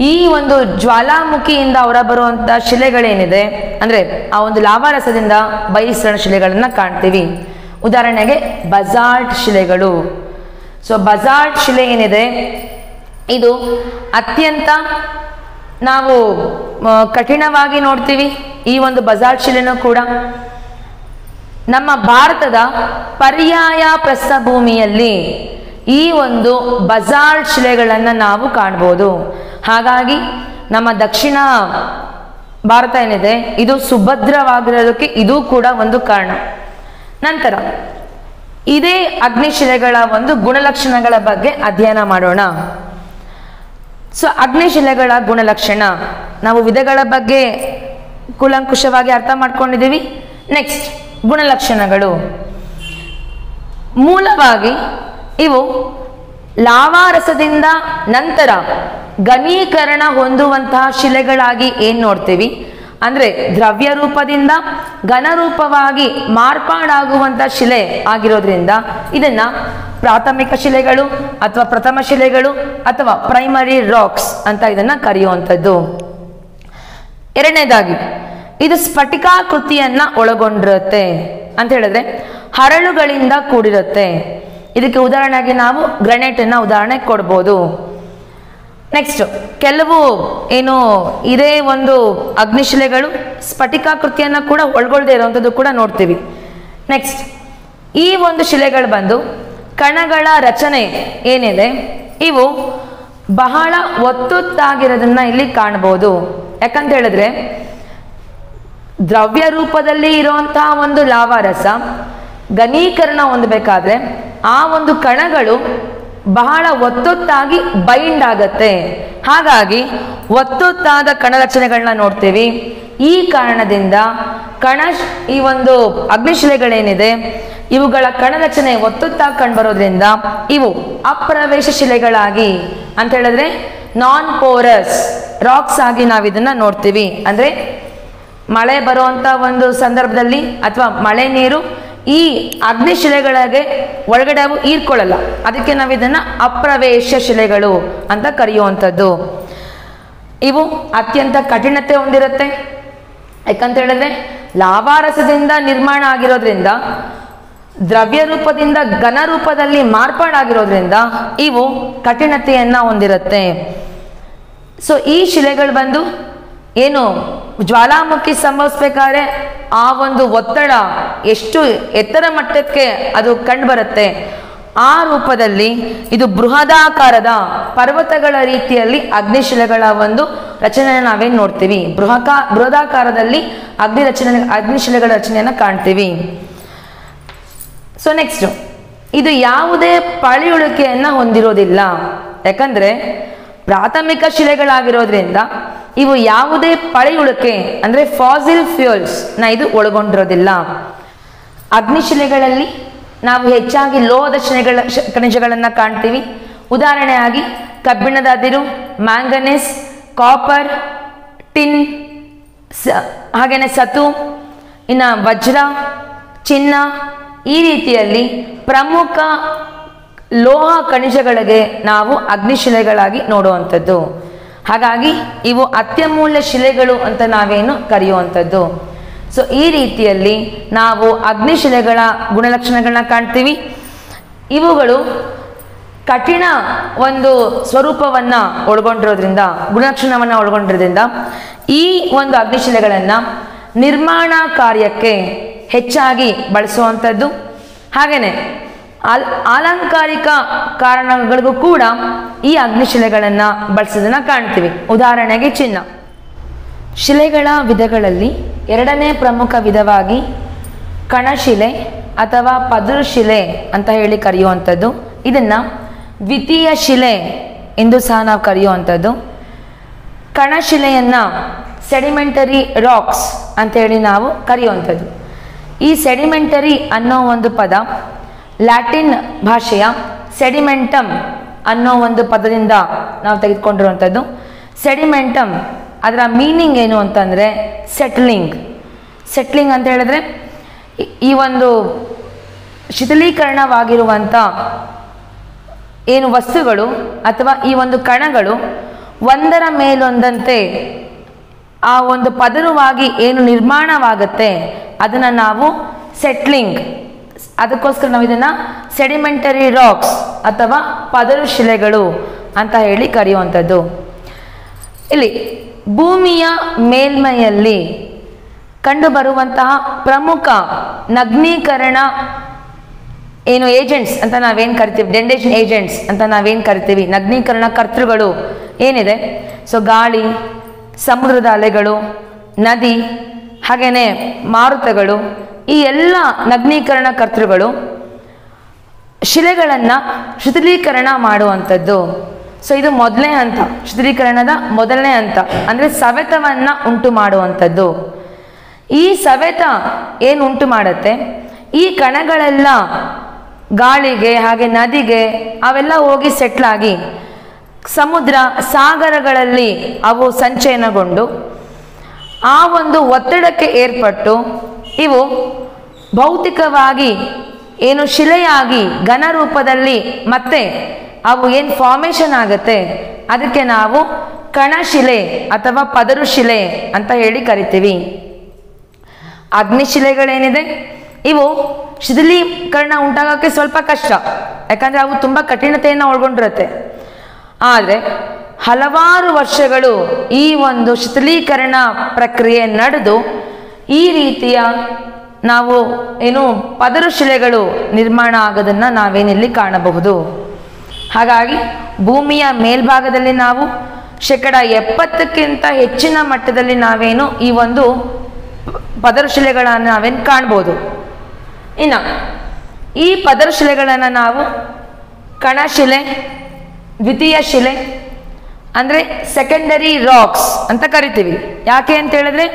ಈ ಒಂದು ಜ್ವಾಲಾಮುಖಿಯಿಂದ ಹೊರಬರುವಂಥ ಶಿಲೆಗಳೇನಿದೆ ಅಂದರೆ ಆ ಒಂದು ಲಾವಾರಸದಿಂದ ಬಹಿಸ್ಸರಣ ಶಿಲೆಗಳನ್ನು ಕಾಣ್ತೀವಿ. ಉದಾಹರಣೆಗೆ ಬಸಾಲ್ಟ್ ಶಿಲೆಗಳು. ಸೊ ಬಸಾಲ್ಟ್ ಶಿಲೆ ಏನಿದೆ ಇದು ಅತ್ಯಂತ ನಾವು ಕಠಿಣವಾಗಿ ನೋಡ್ತೀವಿ. ಈ ಒಂದು ಬಸಾಲ್ಟ್ ಶಿಲೆನೂ ಕೂಡ ನಮ್ಮ ಭಾರತದ ಪರ್ಯಾಯ ಪ್ರಸ್ಥಭೂಮಿಯಲ್ಲಿ ಈ ಒಂದು ಬಸಾಲ್ಟ್ ಶಿಲೆಗಳನ್ನು ನಾವು ಕಾಣ್ಬೋದು. ಹಾಗಾಗಿ ನಮ್ಮ ದಕ್ಷಿಣ ಭಾರತ ಏನಿದೆ ಇದು ಸುಭದ್ರವಾಗಿರೋದಕ್ಕೆ ಇದು ಕೂಡ ಒಂದು ಕಾರಣ. ನಂತರ ಇದೇ ಅಗ್ನಿಶಿಲೆಗಳ ಒಂದು ಗುಣಲಕ್ಷಣಗಳ ಬಗ್ಗೆ ಅಧ್ಯಯನ ಮಾಡೋಣ. ಸೊ ಅಗ್ನಿಶಿಲೆಗಳ ಗುಣಲಕ್ಷಣ ನಾವು ವಿಧಗಳ ಬಗ್ಗೆ ಕೂಲಂಕುಷವಾಗಿ ಅರ್ಥ ಮಾಡ್ಕೊಂಡಿದ್ದೀವಿ. ನೆಕ್ಸ್ಟ್ ಗುಣಲಕ್ಷಣಗಳು. ಮೂಲವಾಗಿ ಇವು ಲಾವಾರಸದಿಂದ ನಂತರ ಘನೀಕರಣ ಹೊಂದುವಂತಹ ಶಿಲೆಗಳಾಗಿ ಏನು ನೋಡ್ತೀವಿ ಅಂದರೆ ದ್ರವ್ಯ ರೂಪದಿಂದ ಘನರೂಪವಾಗಿ ಮಾರ್ಪಾಡಾಗುವಂಥ ಶಿಲೆ ಆಗಿರೋದ್ರಿಂದ ಇದನ್ನು ಪ್ರಾಥಮಿಕ ಶಿಲೆಗಳು ಅಥವಾ ಪ್ರಥಮ ಶಿಲೆಗಳು ಅಥವಾ ಪ್ರೈಮರಿ ರಾಕ್ಸ್ ಅಂತ ಇದನ್ನು ಕರೆಯುವಂಥದ್ದು. ಎರಡನೇದಾಗಿ ಇದು ಸ್ಫಟಿಕಾಕೃತಿಯನ್ನು ಒಳಗೊಂಡಿರುತ್ತೆ ಅಂತ ಹೇಳಿದ್ರೆ ಹರಳುಗಳಿಂದ ಕೂಡಿರುತ್ತೆ. ಇದಕ್ಕೆ ಉದಾಹರಣೆಯಾಗಿ ನಾವು ಗ್ರಾನೈಟನ್ನು ಉದಾಹರಣೆ ಕೊಡ್ಬೋದು. ನೆಕ್ಸ್ಟ್ ಕೆಲವು ಏನು ಇದೇ ಒಂದು ಅಗ್ನಿಶಿಲೆಗಳು ಸ್ಫಟಿಕಾಕೃತಿಯನ್ನು ಕೂಡ ಒಳಗೊಳ್ಳದೆ ಇರುವಂಥದ್ದು ಕೂಡ ನೋಡ್ತೀವಿ. ನೆಕ್ಸ್ಟ್ ಈ ಒಂದು ಶಿಲೆಗಳು ಬಂದು ಕಣಗಳ ರಚನೆ ಏನಿದೆ ಇವು ಬಹಳ ಒತ್ತೊತ್ತಾಗಿರೋದನ್ನ ಇಲ್ಲಿ ಕಾಣ್ಬೋದು. ಯಾಕಂತ ಹೇಳಿದ್ರೆ ದ್ರವ್ಯ ರೂಪದಲ್ಲಿ ಇರುವಂತಹ ಒಂದು ಲಾವಾರಸ ಘನೀಕರಣ ಹೊಂದಬೇಕಾದ್ರೆ ಆ ಒಂದು ಕಣಗಳು ಬಹಳ ಒತ್ತೊತ್ತಾಗಿ ಬೈಂಡ್ ಆಗತ್ತೆ. ಹಾಗಾಗಿ ಒತ್ತೊತ್ತಾದ ಕಣರಚನೆಗಳನ್ನ ನೋಡ್ತೀವಿ. ಈ ಕಾರಣದಿಂದ ಈ ಒಂದು ಅಗ್ನಿಶಿಲೆಗಳೇನಿದೆ ಇವುಗಳ ಕಣರಚನೆ ಒತ್ತೊತ್ತಾಗಿ ಕಂಡುಬರೋದ್ರಿಂದ ಇವು ಅಪ್ರವೇಶ ಶಿಲೆಗಳಾಗಿ ಅಂತ ಹೇಳಿದ್ರೆ ನಾನ್ ಪೋರಸ್ ರಾಕ್ಸ್ ಆಗಿ ನಾವು ಇದನ್ನ ನೋಡ್ತೀವಿ. ಅಂದ್ರೆ ಮಳೆ ಬರುವಂತ ಒಂದು ಸಂದರ್ಭದಲ್ಲಿ ಅಥವಾ ಮಳೆ ನೀರು ಈ ಅಗ್ನಿಶಿಲೆಗಳಿಗೆ ಒಳಗಡೆ ಅವು ಹೀರ್ಕೊಳ್ಳಲ್ಲ, ಅದಕ್ಕೆ ನಾವು ಇದನ್ನ ಅಪ್ರವೇಶ ಶಿಲೆಗಳು ಅಂತ ಕರೆಯುವಂಥದ್ದು. ಇವು ಅತ್ಯಂತ ಕಠಿಣತೆ ಹೊಂದಿರುತ್ತೆ. ಯಾಕಂತ ಹೇಳಿದ್ರೆ ಲಾವಾರಸದಿಂದ ನಿರ್ಮಾಣ ಆಗಿರೋದ್ರಿಂದ ದ್ರವ್ಯ ರೂಪದಿಂದ ಘನ ರೂಪದಲ್ಲಿ ಮಾರ್ಪಾಡಾಗಿರೋದ್ರಿಂದ ಇವು ಕಠಿಣತೆಯನ್ನ ಹೊಂದಿರುತ್ತೆ. ಸೊ ಈ ಶಿಲೆಗಳು ಬಂದು ಏನು ಜ್ವಾಲಾಮುಖಿ ಸಂಭವಿಸ್ಬೇಕಾದ್ರೆ ಆ ಒಂದು ಒತ್ತಡ ಎಷ್ಟು ಎತ್ತರ ಮಟ್ಟಕ್ಕೆ ಅದು ಕಂಡುಬರುತ್ತೆ ಆ ರೂಪದಲ್ಲಿ ಇದು ಬೃಹದಾಕಾರದ ಪರ್ವತಗಳ ರೀತಿಯಲ್ಲಿ ಅಗ್ನಿಶಿಲೆಗಳ ಒಂದು ರಚನೆ ನಾವೇನು ನೋಡ್ತೀವಿ. ಬೃಹದಾಕಾರದಲ್ಲಿ ಅಗ್ನಿಶಿಲೆಗಳ ರಚನೆಯನ್ನು ಕಾಣ್ತೀವಿ. ಸೊ ನೆಕ್ಸ್ಟ್ ಇದು ಯಾವುದೇ ಪಳೆಯುಳಿಕೆಯನ್ನ ಹೊಂದಿರೋದಿಲ್ಲ. ಯಾಕಂದ್ರೆ ಪ್ರಾಥಮಿಕ ಶಿಲೆಗಳಾಗಿರೋದ್ರಿಂದ ಇವು ಯಾವುದೇ ಪಳೆಯುಳಿಕೆ ಅಂದ್ರೆ ಫಾಸಿಲ್ ಫ್ಯೂಯಲ್ಸ್ ಇದು ಒಳಗೊಂಡಿರೋದಿಲ್ಲ. ಅಗ್ನಿಶಿಲೆಗಳಲ್ಲಿ ನಾವು ಹೆಚ್ಚಾಗಿ ಲೋಹದ ಖನಿಜಗಳನ್ನು ಕಾಣ್ತೀವಿ. ಉದಾಹರಣೆಯಾಗಿ ಕಬ್ಬಿಣದ ಅದಿರು, ಮ್ಯಾಂಗನೀಸ್, ಕಾಪರ್, ಟಿನ್, ಹಾಗೆಯೇ ಸತು, ಇನ್ನು ವಜ್ರ, ಚಿನ್ನ, ಈ ರೀತಿಯಲ್ಲಿ ಪ್ರಮುಖ ಲೋಹ ಖನಿಜಗಳಿಗೆ ನಾವು ಅಗ್ನಿಶಿಲೆಗಳಾಗಿ ನೋಡುವಂಥದ್ದು. ಹಾಗಾಗಿ ಇವು ಅತ್ಯಮೂಲ್ಯ ಶಿಲೆಗಳು ಅಂತ ನಾವೇನು ಕರೆಯುವಂಥದ್ದು. ಸೊ ಈ ರೀತಿಯಲ್ಲಿ ನಾವು ಅಗ್ನಿಶಿಲೆಗಳ ಗುಣಲಕ್ಷಣಗಳನ್ನ ಕಾಣ್ತೀವಿ. ಇವುಗಳು ಕಠಿಣ ಒಂದು ಸ್ವರೂಪವನ್ನು ಒಳಗೊಂಡಿರೋದ್ರಿಂದ, ಗುಣಲಕ್ಷಣವನ್ನು ಒಳಗೊಂಡಿರೋದ್ರಿಂದ ಈ ಒಂದು ಅಗ್ನಿಶಿಲೆಗಳನ್ನು ನಿರ್ಮಾಣ ಕಾರ್ಯಕ್ಕೆ ಹೆಚ್ಚಾಗಿ ಬಳಸುವಂಥದ್ದು. ಹಾಗೆಯೇ ಅಲಂಕಾರಿಕ ಕಾರಣಗಳಿಗೂ ಕೂಡ ಈ ಅಗ್ನಿಶಿಲೆಗಳನ್ನು ಬಳಸೋದನ್ನು ಕಾಣ್ತೀವಿ. ಉದಾಹರಣೆಗೆ ಚಿನ್ನ. ಶಿಲೆಗಳ ವಿಧಗಳಲ್ಲಿ ಎರಡನೇ ಪ್ರಮುಖ ವಿಧವಾಗಿ ಕಣಶಿಲೆ ಅಥವಾ ಪದರು ಶಿಲೆ ಅಂತ ಹೇಳಿ ಕರೆಯುವಂಥದ್ದು. ಇದನ್ನು ದ್ವಿತೀಯ ಶಿಲೆ ಎಂದು ಸಹ ನಾವು ಕರೆಯುವಂಥದ್ದು. ಕಣಶಿಲೆಯನ್ನು ಸೆಡಿಮೆಂಟರಿ ರಾಕ್ಸ್ ಅಂತ ಹೇಳಿ ನಾವು ಕರೆಯುವಂಥದ್ದು. ಈ ಸೆಡಿಮೆಂಟರಿ ಅನ್ನೋ ಒಂದು ಪದ ಲ್ಯಾಟಿನ್ ಭಾಷೆಯ ಸೆಡಿಮೆಂಟಮ್ ಅನ್ನೋ ಒಂದು ಪದದಿಂದ ನಾವು ತೆಗೆದುಕೊಂಡಿರುವಂಥದ್ದು. ಸೆಡಿಮೆಂಟಮ್ ಅದರ ಮೀನಿಂಗ್ ಏನು ಅಂತಂದರೆ ಸೆಟ್ಲಿಂಗ್. ಸೆಟ್ಲಿಂಗ್ ಅಂತ ಹೇಳಿದ್ರೆ ಈ ಒಂದು ಶಿಥಿಲೀಕರಣವಾಗಿರುವಂಥ ಏನು ವಸ್ತುಗಳು ಅಥವಾ ಈ ಒಂದು ಕಣಗಳು ಒಂದರ ಮೇಲೊಂದಂತೆ ಆ ಒಂದು ಪದರವಾಗಿ ಏನು ನಿರ್ಮಾಣವಾಗುತ್ತೆ ಅದನ್ನು ನಾವು ಸೆಟ್ಲಿಂಗ್, ಅದಕ್ಕೋಸ್ಕರ ನಾವು ಇದನ್ನು ಸೆಡಿಮೆಂಟರಿ ರಾಕ್ಸ್ ಅಥವಾ ಪದರು ಶಿಲೆಗಳು ಅಂತ ಹೇಳಿ ಕರೆಯುವಂಥದ್ದು. ಇಲ್ಲಿ ಭೂಮಿಯ ಮೇಲ್ಮೈಯಲ್ಲಿ ಕಂಡುಬರುವಂತಹ ಪ್ರಮುಖ ನಗ್ನೀಕರಣ ಏನು ಏಜೆಂಟ್ಸ್ ಅಂತ ನಾವೇನು ಕರಿತೀವಿ, ಡೆಂಡೇಷನ್ ಏಜೆಂಟ್ಸ್ ಅಂತ ನಾವೇನು ಕರಿತೀವಿ, ನಗ್ನೀಕರಣ ಕರ್ತೃಗಳು ಏನಿದೆ, ಸೊ ಗಾಳಿ, ಸಮುದ್ರದ ಅಲೆಗಳು, ನದಿ, ಹಾಗೆಯೇ ಮಾರುತಗಳು, ಈ ಎಲ್ಲ ನಗ್ನೀಕರಣ ಕರ್ತೃಗಳು ಶಿಲೆಗಳನ್ನು ಶಿಥಿಲೀಕರಣ ಮಾಡುವಂಥದ್ದು. ಸೊ ಇದು ಮೊದಲನೇ ಹಂತ, ಶಿಥಿಲೀಕರಣದ ಮೊದಲನೇ ಹಂತ ಅಂದರೆ ಸವೆತವನ್ನು ಉಂಟು ಮಾಡುವಂಥದ್ದು. ಈ ಸವೆತ ಏನು ಉಂಟು ಮಾಡುತ್ತೆ, ಈ ಕಣಗಳೆಲ್ಲ ಗಾಳಿಗೆ ಹಾಗೆ ನದಿಗೆ ಅವೆಲ್ಲ ಹೋಗಿ ಸೆಟ್ಲಾಗಿ ಸಮುದ್ರ ಸಾಗರಗಳಲ್ಲಿ ಅವು ಸಂಚಯನಗೊಂಡು ಆ ಒಂದು ಒತ್ತಡಕ್ಕೆ ಏರ್ಪಟ್ಟು ಇವು ಭೌತಿಕವಾಗಿ ಏನು ಶಿಲೆಯಾಗಿ ಘನ ರೂಪದಲ್ಲಿ ಮತ್ತೆ ಅವು ಏನು ಫಾರ್ಮೇಷನ್ ಆಗುತ್ತೆ ಅದಕ್ಕೆ ನಾವು ಕಣಶಿಲೆ ಅಥವಾ ಪದರು ಶಿಲೆ ಅಂತ ಹೇಳಿ ಕರಿತೀವಿ. ಅಗ್ನಿಶಿಲೆಗಳೇನಿದೆ ಇವು ಶಿಥಿಲೀಕರಣ ಉಂಟಾಗೋಕ್ಕೆ ಸ್ವಲ್ಪ ಕಷ್ಟ, ಯಾಕಂದರೆ ಅವು ತುಂಬ ಕಠಿಣತೆಯನ್ನು ಒಳಗೊಂಡಿರುತ್ತೆ. ಆದರೆ ಹಲವಾರು ವರ್ಷಗಳು ಈ ಒಂದು ಶಿಥಿಲೀಕರಣ ಪ್ರಕ್ರಿಯೆ ನಡೆದು ಈ ರೀತಿಯ ನಾವು ಏನು ಪದರು ಶಿಲೆಗಳು ನಿರ್ಮಾಣ ಆಗೋದನ್ನು ನಾವೇನಿಲ್ಲಿ ಕಾಣಬಹುದು. ಹಾಗಾಗಿ ಭೂಮಿಯ ಮೇಲ್ಭಾಗದಲ್ಲಿ ನಾವು 70% ಹೆಚ್ಚಿನ ಮಟ್ಟದಲ್ಲಿ ನಾವೇನು ಈ ಒಂದು ಪದರು ಶಿಲೆಗಳನ್ನು ನಾವೇನು ಕಾಣ್ಬೋದು. ಇನ್ನು ಈ ಪದರು ಶಿಲೆಗಳನ್ನು ನಾವು ಕಣಶಿಲೆ, ದ್ವಿತೀಯ ಶಿಲೆ ಅಂದರೆ ಸೆಕೆಂಡರಿ ರಾಕ್ಸ್ ಅಂತ ಕರಿತೀವಿ. ಯಾಕೆ ಅಂತ ಹೇಳಿದ್ರೆ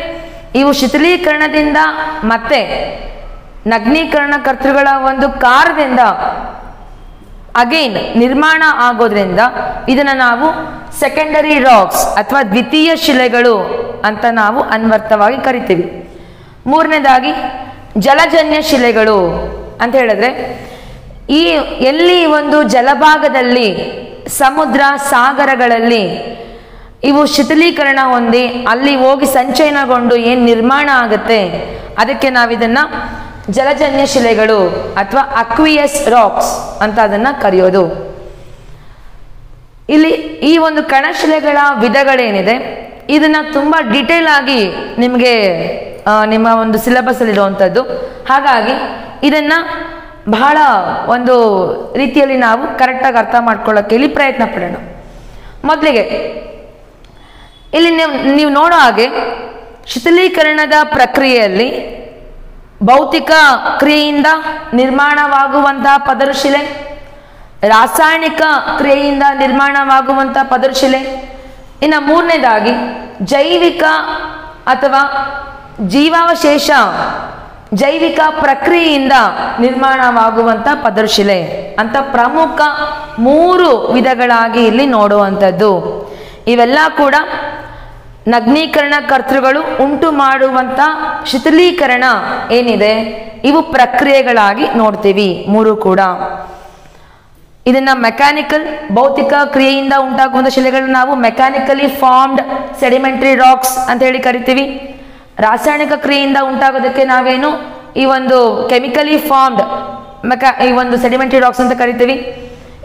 ಇವು ಶಿಥಿಲೀಕರಣದಿಂದ ಮತ್ತೆ ನಗ್ನೀಕರಣ ಕರ್ತೃಗಳ ಒಂದು ಕಾರ್ಯದಿಂದ ಅಗೈನ್ ನಿರ್ಮಾಣ ಆಗೋದ್ರಿಂದ ಇದನ್ನು ನಾವು ಸೆಕೆಂಡರಿ ರಾಕ್ಸ್ ಅಥವಾ ದ್ವಿತೀಯ ಶಿಲೆಗಳು ಅಂತ ನಾವು ಅನ್ವರ್ಥವಾಗಿ ಕರಿತೀವಿ. ಮೂರನೇದಾಗಿ ಜಲಜನ್ಯ ಶಿಲೆಗಳು ಅಂತ ಹೇಳಿದ್ರೆ ಈ ಎಲ್ಲಿ ಒಂದು ಜಲಭಾಗದಲ್ಲಿ ಸಮುದ್ರ ಸಾಗರಗಳಲ್ಲಿ ಇವು ಶಿಥಿಲೀಕರಣ ಹೊಂದಿ ಅಲ್ಲಿ ಹೋಗಿ ಸಂಚಯನಗೊಂಡು ಏನು ನಿರ್ಮಾಣ ಆಗುತ್ತೆ ಅದಕ್ಕೆ ನಾವಿದನ್ನು ಜಲಜನ್ಯ ಶಿಲೆಗಳು ಅಥವಾ ಅಕ್ವಿಯಸ್ ರಾಕ್ಸ್ ಅಂತ ಅದನ್ನು ಕರೆಯೋದು. ಇಲ್ಲಿ ಈ ಒಂದು ಕಣಶಿಲೆಗಳ ವಿಧಗಳೇನಿದೆ ಇದನ್ನು ತುಂಬ ಡೀಟೇಲ್ ಆಗಿ ನಿಮಗೆ ನಿಮ್ಮ ಒಂದು ಸಿಲೆಬಸ್ಸಲ್ಲಿರುವಂಥದ್ದು. ಹಾಗಾಗಿ ಇದನ್ನು ಬಹಳ ಒಂದು ರೀತಿಯಲ್ಲಿ ನಾವು ಕರೆಕ್ಟಾಗಿ ಅರ್ಥ ಮಾಡ್ಕೊಳ್ಳೋಕ್ಕೆ ಇಲ್ಲಿ ಪ್ರಯತ್ನ ಪಡೋಣ. ಮೊದಲಿಗೆ ಇಲ್ಲಿ ನೀವು ನೋಡೋ ಹಾಗೆ ಶಿಥಿಲೀಕರಣದ ಪ್ರಕ್ರಿಯೆಯಲ್ಲಿ ಭೌತಿಕ ಕ್ರಿಯೆಯಿಂದ ನಿರ್ಮಾಣವಾಗುವಂತಹ ಪದರು ಶಿಲೆ, ರಾಸಾಯನಿಕ ಕ್ರಿಯೆಯಿಂದ ನಿರ್ಮಾಣವಾಗುವಂಥ ಪದರು ಶಿಲೆ, ಇನ್ನು ಮೂರನೇದಾಗಿ ಜೈವಿಕ ಅಥವಾ ಜೀವಾವಶೇಷ ಜೈವಿಕ ಪ್ರಕ್ರಿಯೆಯಿಂದ ನಿರ್ಮಾಣವಾಗುವಂಥ ಪದರು ಶಿಲೆ ಅಂತ ಪ್ರಮುಖ 3 ವಿಧಗಳಾಗಿ ಇಲ್ಲಿ ನೋಡುವಂಥದ್ದು. ಇವೆಲ್ಲ ಕೂಡ ನಗ್ನೀಕರಣ ಕರ್ತೃಗಳು ಉಂಟು ಮಾಡುವಂತ ಶಿಥಿಲೀಕರಣ ಏನಿದೆ ಇವು ಪ್ರಕ್ರಿಯೆಗಳಾಗಿ ನೋಡ್ತೀವಿ ಮೂರು ಕೂಡ. ಇದನ್ನ ಮೆಕ್ಯಾನಿಕಲ್ ಭೌತಿಕ ಕ್ರಿಯೆಯಿಂದ ಉಂಟಾಗುವಂಥ ಶಿಲೆಗಳನ್ನ ನಾವು ಮೆಕ್ಯಾನಿಕಲಿ ಫಾರ್ಮ್ಡ್ ಸೆಡಿಮೆಂಟರಿ ರಾಕ್ಸ್ ಅಂತ ಹೇಳಿ ಕರಿತೀವಿ. ರಾಸಾಯನಿಕ ಕ್ರಿಯೆಯಿಂದ ಉಂಟಾಗೋದಕ್ಕೆ ನಾವೇನು ಈ ಒಂದು ಕೆಮಿಕಲಿ ಫಾರ್ಮ್ಡ್ ಈ ಒಂದು ಸೆಡಿಮೆಂಟರಿ ರಾಕ್ಸ್ ಅಂತ ಕರಿತೀವಿ.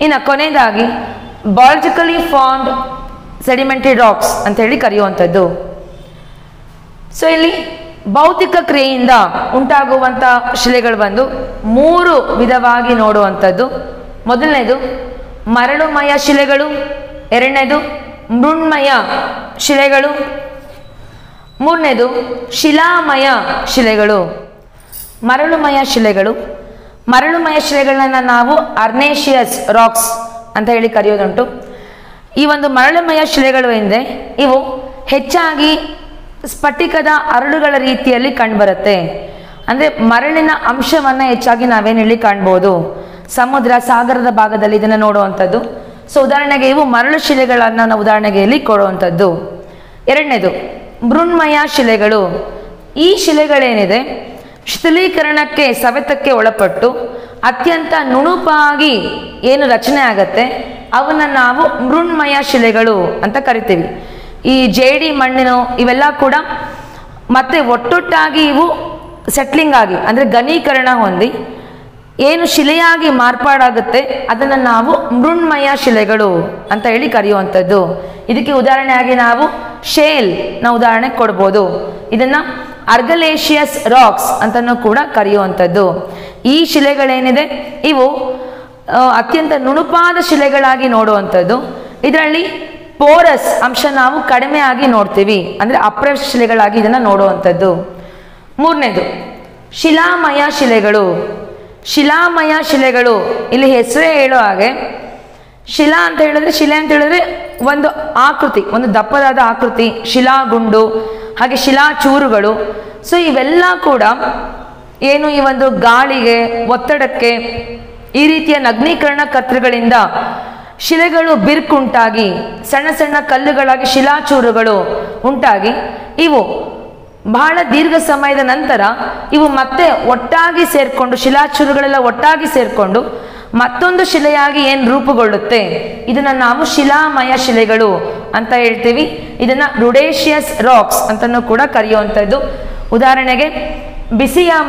ಇನ್ನು ಕೊನೆಯದಾಗಿ ಬಯಾಲಜಿಕಲಿ ಫಾರ್ಮ್ಡ್ ಸೆಡಿಮೆಂಟರಿ ರಾಕ್ಸ್ ಅಂತ ಹೇಳಿ ಕರೆಯುವಂಥದ್ದು. ಸೊ ಇಲ್ಲಿ ಭೌತಿಕ ಕ್ರಿಯೆಯಿಂದ ಉಂಟಾಗುವಂಥ ಶಿಲೆಗಳು ಬಂದು ಮೂರು ವಿಧವಾಗಿ ನೋಡುವಂಥದ್ದು. ಮೊದಲನೇದು ಮರಳುಮಯ ಶಿಲೆಗಳು, ಎರಡನೇದು ಮೃಣ್ಮಯ ಶಿಲೆಗಳು, ಮೂರನೇದು ಶಿಲಾಮಯ ಶಿಲೆಗಳು. ಮರಳುಮಯ ಶಿಲೆಗಳು, ಮರಳುಮಯ ಶಿಲೆಗಳನ್ನ ನಾವು ಅರ್ನೇಷಿಯಸ್ ರಾಕ್ಸ್ ಅಂತ ಹೇಳಿ ಕರೆಯೋದುಂಟು. ಈ ಒಂದು ಮರಳುಮಯ ಶಿಲೆಗಳು ಎಂದರೆ ಇವು ಹೆಚ್ಚಾಗಿ ಸ್ಫಟಿಕದ ಅರಳುಗಳ ರೀತಿಯಲ್ಲಿ ಕಂಡುಬರುತ್ತೆ. ಅಂದರೆ ಮರಳಿನ ಅಂಶವನ್ನು ಹೆಚ್ಚಾಗಿ ನಾವೇನಿಲ್ಲಿ ಕಾಣ್ಬೋದು. ಸಮುದ್ರ ಸಾಗರದ ಭಾಗದಲ್ಲಿ ಇದನ್ನು ನೋಡುವಂಥದ್ದು. ಸೊ ಉದಾಹರಣೆಗೆ ಇವು ಮರಳು ಶಿಲೆಗಳನ್ನು ನಾವು ಉದಾಹರಣೆಗೆ ಇಲ್ಲಿ ಕೊಡುವಂಥದ್ದು. ಎರಡನೇದು ಮೃಣ್ಮಯ ಶಿಲೆಗಳು. ಈ ಶಿಲೆಗಳೇನಿದೆ ಶಿಥಿಲೀಕರಣಕ್ಕೆ ಸವೆತಕ್ಕೆ ಒಳಪಟ್ಟು ಅತ್ಯಂತ ನುಣುಪಾಗಿ ಏನು ರಚನೆ ಆಗತ್ತೆ ಅವನ್ನ ನಾವು ಮೃಣ್ಮಯ ಶಿಲೆಗಳು ಅಂತ ಕರಿತೀವಿ. ಈ ಜೇಡಿ ಮಣ್ಣಿನ ಇವೆಲ್ಲ ಕೂಡ ಮತ್ತೆ ಒಟ್ಟೊಟ್ಟಾಗಿ ಇವು ಸೆಟ್ಲಿಂಗ್ ಆಗಿ ಅಂದರೆ ಘನೀಕರಣ ಹೊಂದಿ ಏನು ಶಿಲೆಯಾಗಿ ಮಾರ್ಪಾಡಾಗುತ್ತೆ ಅದನ್ನು ನಾವು ಮೃಣ್ಮಯ ಶಿಲೆಗಳು ಅಂತ ಹೇಳಿ ಕರೆಯುವಂಥದ್ದು. ಇದಕ್ಕೆ ಉದಾಹರಣೆಯಾಗಿ ನಾವು ಶೇಲ್ ನ ಉದಾಹರಣೆ ಕೊಡ್ಬೋದು. ಇದನ್ನ ಅರ್ಗಲೇಷಿಯಸ್ ರಾಕ್ಸ್ ಅಂತನೂ ಕೂಡ ಕರೆಯುವಂಥದ್ದು. ಈ ಶಿಲೆಗಳೇನಿದೆ ಇವು ಅತ್ಯಂತ ನುಣುಪಾದ ಶಿಲೆಗಳಾಗಿ ನೋಡುವಂಥದ್ದು. ಇದರಲ್ಲಿ ಪೋರಸ್ ಅಂಶ ನಾವು ಕಡಿಮೆ ಆಗಿ ನೋಡ್ತೀವಿ, ಅಂದರೆ ಅಪ್ರಶ್ ಶಿಲೆಗಳಾಗಿ ಇದನ್ನು ನೋಡುವಂಥದ್ದು. ಮೂರನೇದು ಶಿಲಾಮಯ ಶಿಲೆಗಳು. ಶಿಲಾಮಯ ಶಿಲೆಗಳು ಇಲ್ಲಿ ಹೆಸರೇ ಹೇಳೋ ಹಾಗೆ ಶಿಲಾ ಅಂತ ಹೇಳಿದ್ರೆ ಶಿಲೆ ಅಂತ ಹೇಳಿದ್ರೆ ಒಂದು ಆಕೃತಿ, ಒಂದು ದಪ್ಪದಾದ ಆಕೃತಿ, ಶಿಲಾಗುಂಡು ಹಾಗೆ ಶಿಲಾಚೂರುಗಳು. ಸೊ ಇವೆಲ್ಲ ಕೂಡ ಏನು ಈ ಒಂದು ಗಾಳಿಗೆ ಒತ್ತಡಕ್ಕೆ ಈ ರೀತಿಯ ನಗ್ನೀಕರಣ ಕರ್ತೃಗಳಿಂದ ಶಿಲೆಗಳು ಬಿರುಕುಂಟಾಗಿ ಸಣ್ಣ ಸಣ್ಣ ಕಲ್ಲುಗಳಾಗಿ ಶಿಲಾಚೂರುಗಳು ಉಂಟಾಗಿ ಇವು ಬಹಳ ದೀರ್ಘ ಸಮಯದ ನಂತರ ಇವು ಮತ್ತೆ ಒಟ್ಟಾಗಿ ಸೇರ್ಕೊಂಡು ಶಿಲಾಚೂರುಗಳೆಲ್ಲ ಒಟ್ಟಾಗಿ ಸೇರ್ಕೊಂಡು ಮತ್ತೊಂದು ಶಿಲೆಯಾಗಿ ಏನು ರೂಪುಗೊಳ್ಳುತ್ತೆ ಇದನ್ನ ನಾವು ಶಿಲಾಮಯ ಶಿಲೆಗಳು ಅಂತ ಹೇಳ್ತೀವಿ. ಇದನ್ನ ರುಡೇಷಿಯಸ್ ರಾಕ್ಸ್ ಅಂತನೂ ಕೂಡ ಕರೆಯುವಂಥದ್ದು. ಉದಾಹರಣೆಗೆ ಬ್ರಿಸಿಯಾ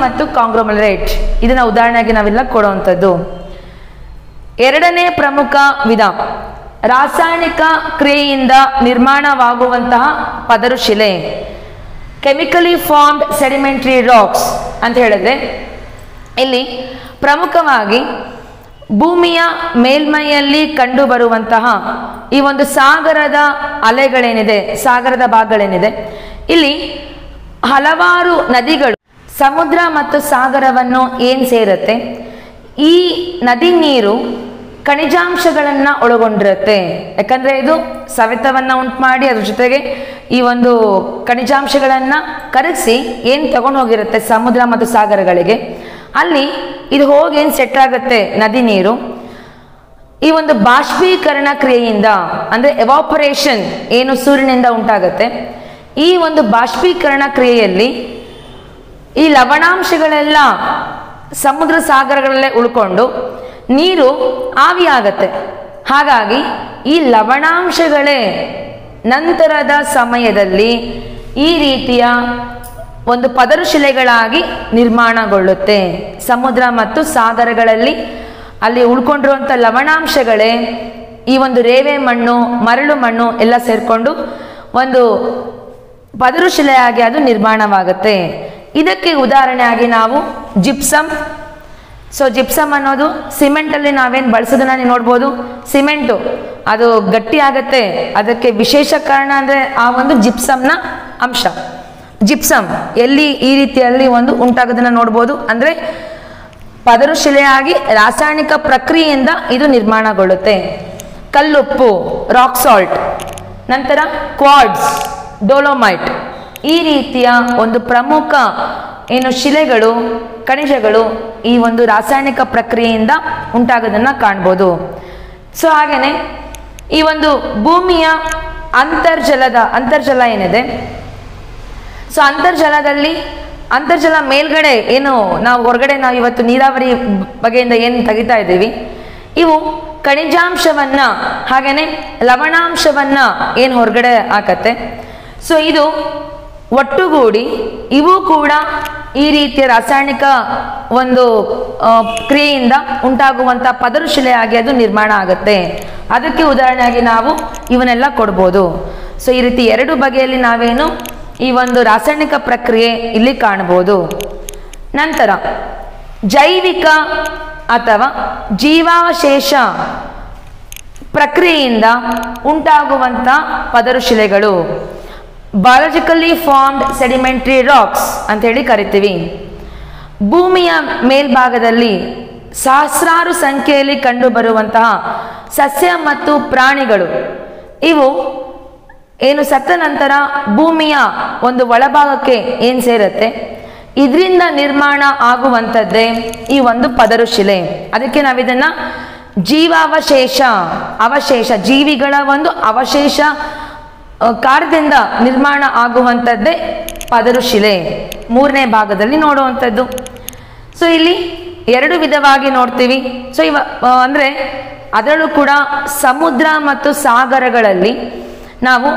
ಮತ್ತು ಕಾಂಗ್ಲೊಮೆರೇಟ್ ಇದನ್ನ ಉದಾಹರಣೆಗೆ ನಾವೆಲ್ಲ ಕೊಡುವಂಥದ್ದು. ಎರಡನೇ ಪ್ರಮುಖ ವಿಧ ರಾಸಾಯನಿಕ ಕ್ರಿಯೆಯಿಂದ ನಿರ್ಮಾಣವಾಗುವಂತಹ ಪದರು ಶಿಲೆ, ಕೆಮಿಕಲಿ ಫಾರ್ಮ್ಡ್ ಸೆಡಿಮೆಂಟರಿ ರಾಕ್ಸ್ ಅಂತ ಹೇಳಿದ್ರೆ ಇಲ್ಲಿ ಪ್ರಮುಖವಾಗಿ ಭೂಮಿಯ ಮೇಲ್ಮೈಯಲ್ಲಿ ಕಂಡುಬರುವಂತಹ ಈ ಒಂದು ಸಾಗರದ ಅಲೆಗಳೇನಿದೆ, ಸಾಗರದ ಭಾಗಗಳೇನಿದೆ, ಇಲ್ಲಿ ಹಲವಾರು ನದಿಗಳು ಸಮುದ್ರ ಮತ್ತು ಸಾಗರವನ್ನು ಏನು ಸೇರುತ್ತೆ, ಈ ನದಿ ನೀರು ಖನಿಜಾಂಶಗಳನ್ನು ಒಳಗೊಂಡಿರುತ್ತೆ. ಯಾಕಂದರೆ ಇದು ಸವೆತವನ್ನು ಉಂಟು ಮಾಡಿ ಅದ್ರ ಜೊತೆಗೆ ಈ ಒಂದು ಖನಿಜಾಂಶಗಳನ್ನು ಕರಗಿಸಿ ಏನು ತಗೊಂಡು ಹೋಗಿರುತ್ತೆ ಸಮುದ್ರ ಮತ್ತು ಸಾಗರಗಳಿಗೆ, ಅಲ್ಲಿ ಇದು ಹೋಗಿ ಏನು ಸೆಟ್ ಆಗುತ್ತೆ ನದಿ ನೀರು. ಈ ಒಂದು ಬಾಷ್ಪೀಕರಣ ಕ್ರಿಯೆಯಿಂದ ಅಂದರೆ ಎವಾಪರೇಷನ್ ಏನು ಸೂರ್ಯನಿಂದ ಉಂಟಾಗುತ್ತೆ, ಈ ಒಂದು ಬಾಷ್ಪೀಕರಣ ಕ್ರಿಯೆಯಲ್ಲಿ ಈ ಲವಣಾಂಶಗಳೆಲ್ಲ ಸಮುದ್ರ ಸಾಗರಗಳಲ್ಲೇ ಉಳ್ಕೊಂಡು ನೀರು ಆವಿಯಾಗತ್ತೆ. ಹಾಗಾಗಿ ಈ ಲವಣಾಂಶಗಳೇ ನಂತರದ ಸಮಯದಲ್ಲಿ ಈ ರೀತಿಯ ಒಂದು ಪದರು ಶಿಲೆಗಳಾಗಿ ನಿರ್ಮಾಣಗೊಳ್ಳುತ್ತೆ. ಸಮುದ್ರ ಮತ್ತು ಸಾಗರಗಳಲ್ಲಿ ಅಲ್ಲಿ ಉಳ್ಕೊಂಡಿರುವಂಥ ಲವಣಾಂಶಗಳೇ ಈ ಒಂದು ರೇವೆ ಮಣ್ಣು, ಮರಳು ಮಣ್ಣು ಎಲ್ಲ ಸೇರಿಕೊಂಡು ಒಂದು ಪದರು ಶಿಲೆಯಾಗಿ ಅದು ನಿರ್ಮಾಣವಾಗುತ್ತೆ. ಇದಕ್ಕೆ ಉದಾಹರಣೆಯಾಗಿ ನಾವು ಜಿಪ್ಸಮ್. ಸೊ ಜಿಪ್ಸಮ್ ಅನ್ನೋದು ಸಿಮೆಂಟಲ್ಲಿ ನಾವೇನು ಬಳಸೋದನ್ನ ನೀವು ನೋಡ್ಬೋದು. ಸಿಮೆಂಟು ಅದು ಗಟ್ಟಿ ಆಗತ್ತೆ, ಅದಕ್ಕೆ ವಿಶೇಷ ಕಾರಣ ಅಂದರೆ ಆ ಒಂದು ಜಿಪ್ಸಮ್ನ ಅಂಶ. ಜಿಪ್ಸಮ್ ಎಲ್ಲಿ ಈ ರೀತಿಯಲ್ಲಿ ಒಂದು ಉಂಟಾಗೋದನ್ನ ನೋಡ್ಬೋದು. ಅಂದರೆ ಪದರು ಶಿಲೆಯಾಗಿ ರಾಸಾಯನಿಕ ಪ್ರಕ್ರಿಯೆಯಿಂದ ಇದು ನಿರ್ಮಾಣಗೊಳ್ಳುತ್ತೆ. ಕಲ್ಲುಪ್ಪು, ರಾಕ್ ಸಾಲ್ಟ್, ನಂತರ ಕ್ವಾಡ್ಸ್, ಡೋಲೋಮೈಟ್, ಈ ರೀತಿಯ ಒಂದು ಪ್ರಮುಖ ಏನು ಶಿಲೆಗಳು, ಖನಿಜಗಳು ಈ ಒಂದು ರಾಸಾಯನಿಕ ಪ್ರಕ್ರಿಯೆಯಿಂದ ಉಂಟಾಗೋದನ್ನು ಕಾಣ್ಬೋದು. ಸೊ ಹಾಗೆಯೇ ಈ ಒಂದು ಭೂಮಿಯ ಅಂತರ್ಜಲ ಏನಿದೆ, ಸೊ ಅಂತರ್ಜಲ ಮೇಲ್ಗಡೆ ಏನು ನಾವು ಹೊರಗಡೆ ನಾವು ಇವತ್ತು ನೀರಾವರಿ ಬಗೆಯಿಂದ ಏನು ತೆಗಿತಾ ಇದ್ದೀವಿ, ಇವು ಖನಿಜಾಂಶವನ್ನ ಹಾಗೇನೆ ಲವಣಾಂಶವನ್ನ ಏನು ಹೊರಗಡೆ ಹಾಕತ್ತೆ. ಸೊ ಇದು ಒಟ್ಟುಗೂಡಿ ಇವು ಕೂಡ ಈ ರೀತಿಯ ರಾಸಾಯನಿಕ ಒಂದು ಕ್ರಿಯೆಯಿಂದ ಉಂಟಾಗುವಂಥ ಪದರುಶಿಲೆಯಾಗಿ ಅದು ನಿರ್ಮಾಣ ಆಗುತ್ತೆ. ಅದಕ್ಕೆ ಉದಾಹರಣೆಯಾಗಿ ನಾವು ಇವನ್ನೆಲ್ಲ ಕೊಡ್ಬೋದು. ಸೊ ಈ ರೀತಿ ಎರಡು ಬಗೆಯಲ್ಲಿ ನಾವೇನು ಈ ಒಂದು ರಾಸಾಯನಿಕ ಪ್ರಕ್ರಿಯೆ ಇಲ್ಲಿ ಕಾಣಬಹುದು. ನಂತರ ಜೈವಿಕ ಅಥವಾ ಜೀವಾವಶೇಷ ಪ್ರಕ್ರಿಯೆಯಿಂದ ಉಂಟಾಗುವಂಥ ಪದರುಶಿಲೆಗಳು ಬಯಾಲಜಿಕಲಿ ಫಾರ್ಮ್ಡ್ ಸೆಡಿಮೆಂಟರಿ ರಾಕ್ಸ್ ಅಂತ ಹೇಳಿ ಕರಿತೀವಿ. ಭೂಮಿಯ ಮೇಲ್ಭಾಗದಲ್ಲಿ ಸಹಸ್ರಾರು ಸಂಖ್ಯೆಯಲ್ಲಿ ಕಂಡುಬರುವಂತಹ ಸಸ್ಯ ಮತ್ತು ಪ್ರಾಣಿಗಳು ಇವು ಏನು ಸತ್ತ ನಂತರ ಭೂಮಿಯ ಒಂದು ಒಳಭಾಗಕ್ಕೆ ಏನು ಸೇರುತ್ತೆ, ಇದರಿಂದ ನಿರ್ಮಾಣ ಆಗುವಂಥದ್ದೇ ಈ ಒಂದು ಪದರುಶಿಲೆ. ಅದಕ್ಕೆ ನಾವಿದನ್ನ ಅವಶೇಷ ಜೀವಿಗಳ ಒಂದು ಅವಶೇಷ ಕಾರ್ಯದಿಂದ ನಿರ್ಮಾಣ ಆಗುವಂಥದ್ದೇ ಪದರುಶಿಲೆ ಮೂರನೇ ಭಾಗದಲ್ಲಿ ನೋಡುವಂಥದ್ದು. ಸೊ ಇಲ್ಲಿ ಎರಡು ವಿಧವಾಗಿ ನೋಡ್ತೀವಿ. ಸೊ ಅಂದರೆ ಅದರಲ್ಲೂ ಕೂಡ ಸಮುದ್ರ ಮತ್ತು ಸಾಗರಗಳಲ್ಲಿ ನಾವು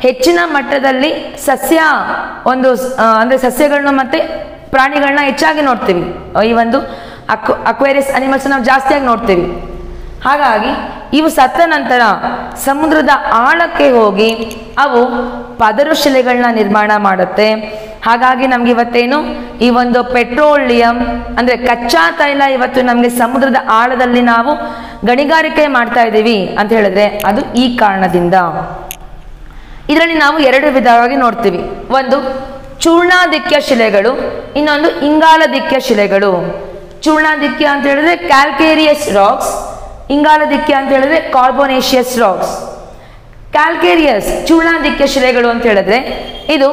ಹೆಚ್ಚಿನ ಮಟ್ಟದಲ್ಲಿ ಅಂದರೆ ಸಸ್ಯಗಳನ್ನ ಮತ್ತು ಪ್ರಾಣಿಗಳನ್ನ ಹೆಚ್ಚಾಗಿ ನೋಡ್ತೀವಿ. ಈ ಒಂದು ಅಕ್ವೇರಿಯಸ್ ಅನಿಮಲ್ಸ್ ನಾವು ಜಾಸ್ತಿಯಾಗಿ ನೋಡ್ತೀವಿ. ಹಾಗಾಗಿ ಇವು ಸತ್ತ ನಂತರ ಸಮುದ್ರದ ಆಳಕ್ಕೆ ಹೋಗಿ ಅವು ಪದರುಶಿಲೆಗಳನ್ನ ನಿರ್ಮಾಣ ಮಾಡುತ್ತೆ. ಹಾಗಾಗಿ ನಮ್ಗೆ ಇವತ್ತೇನು ಈ ಒಂದು ಪೆಟ್ರೋಲಿಯಂ ಅಂದರೆ ಕಚ್ಚಾ ತೈಲ ಇವತ್ತು ನಮಗೆ ಸಮುದ್ರದ ಆಳದಲ್ಲಿ ನಾವು ಗಣಿಗಾರಿಕೆ ಮಾಡ್ತಾ ಇದ್ದೀವಿ ಅಂತ ಹೇಳಿದ್ರೆ ಅದು ಈ ಕಾರಣದಿಂದ. ಇದರಲ್ಲಿ ನಾವು ಎರಡು ವಿಧವಾಗಿ ನೋಡ್ತೀವಿ. ಒಂದು ಚೂರ್ಣಾದಿಕ್ಯ ಶಿಲೆಗಳು, ಇನ್ನೊಂದು ಇಂಗಾಲದಿಕ್ಯ ಶಿಲೆಗಳು. ಚೂರ್ಣಾದಿಕ್ಯ ಅಂತ ಹೇಳಿದ್ರೆ ಕ್ಯಾಲ್ಕೇರಿಯಸ್ ರಾಕ್ಸ್, ಇಂಗಾಲದಿಕ್ಯ ಅಂತ ಹೇಳಿದ್ರೆ ಕಾರ್ಬೋನೇಷಿಯಸ್ ರಾಕ್ಸ್. ಕ್ಯಾಲ್ಕೇರಿಯಸ್ ಚೂರ್ಣಾದಿಕ್ಯ ಶಿಲೆಗಳು ಅಂತ ಹೇಳಿದ್ರೆ ಇದು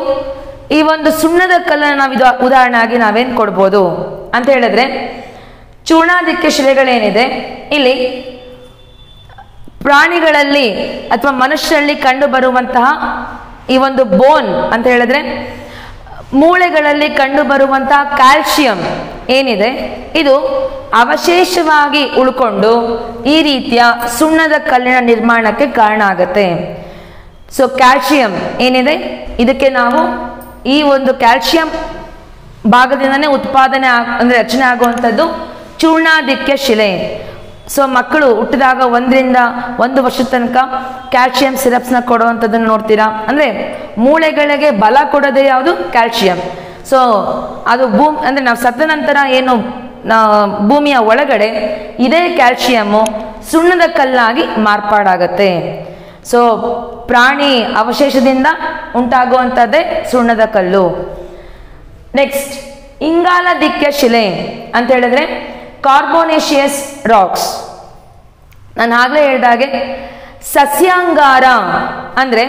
ಈ ಒಂದು ಸುಣ್ಣದ ಕಲ್ಲನ್ನು ನಾವು ಉದಾಹರಣೆಯಾಗಿ ನಾವೇನು ಕೊಡ್ಬೋದು ಅಂತ ಹೇಳಿದ್ರೆ, ಚೂರ್ಣಾದಿಕ್ಯ ಶಿಲೆಗಳೇನಿದೆ ಇಲ್ಲಿ ಪ್ರಾಣಿಗಳಲ್ಲಿ ಅಥವಾ ಮನುಷ್ಯರಲ್ಲಿ ಕಂಡು ಬರುವಂತಹ ಈ ಒಂದು ಬೋನ್ ಅಂತ ಹೇಳಿದ್ರೆ ಮೂಳೆಗಳಲ್ಲಿ ಕಂಡು ಬರುವಂತಹ ಕ್ಯಾಲ್ಸಿಯಂ ಏನಿದೆ ಇದು ಅವಶೇಷವಾಗಿ ಉಳ್ಕೊಂಡು ಈ ರೀತಿಯ ಸುಣ್ಣದ ಕಲ್ಲಿನ ನಿರ್ಮಾಣಕ್ಕೆ ಕಾರಣ ಆಗುತ್ತೆ. ಸೊ ಕ್ಯಾಲ್ಸಿಯಂ ಏನಿದೆ ಇದಕ್ಕೆ ನಾವು ಈ ಒಂದು ಕ್ಯಾಲ್ಸಿಯಂ ಭಾಗದಿಂದನೇ ಉತ್ಪಾದನೆ ಅಂದರೆ ರಚನೆ ಆಗುವಂಥದ್ದು ಚೂರ್ಣಾದಿಕ್ಯ ಶಿಲೆ. ಸೊ ಮಕ್ಕಳು ಹುಟ್ಟಿದಾಗ 1 ವರ್ಷದ ತನಕ ಕ್ಯಾಲ್ಸಿಯಂ ಸಿರಪ್ಸ್ನ ಕೊಡುವಂಥದ್ದನ್ನು ನೋಡ್ತೀರಾ. ಅಂದರೆ ಮೂಳೆಗಳಿಗೆ ಬಲ ಕೊಡೋದೇ ಯಾವುದು ಕ್ಯಾಲ್ಸಿಯಂ. ಸೊ ಅದು ಅಂದರೆ ನಾವು ಸತ್ತ ನಂತರ ಏನು ಭೂಮಿಯ ಒಳಗಡೆ ಇದೇ ಕ್ಯಾಲ್ಸಿಯಮ್ಮು ಸುಣ್ಣದ ಕಲ್ಲಾಗಿ ಮಾರ್ಪಾಡಾಗತ್ತೆ. ಸೊ ಪ್ರಾಣಿ ಅವಶೇಷದಿಂದ ಉಂಟಾಗುವಂಥದ್ದೇ ಸುಣ್ಣದ ಕಲ್ಲು. ನೆಕ್ಸ್ಟ್ ಇಂಗಾಲದಿಕ್ಯ ಶಿಲೆ ಅಂತ ಹೇಳಿದ್ರೆ ಕಾರ್ಬೋನೇಷಿಯಸ್ ರಾಕ್ಸ್. ನಾನು ಆಗಲೇ ಹೇಳಿದಾಗೆ ಸಸ್ಯಾಂಗಾರ ಅಂದರೆ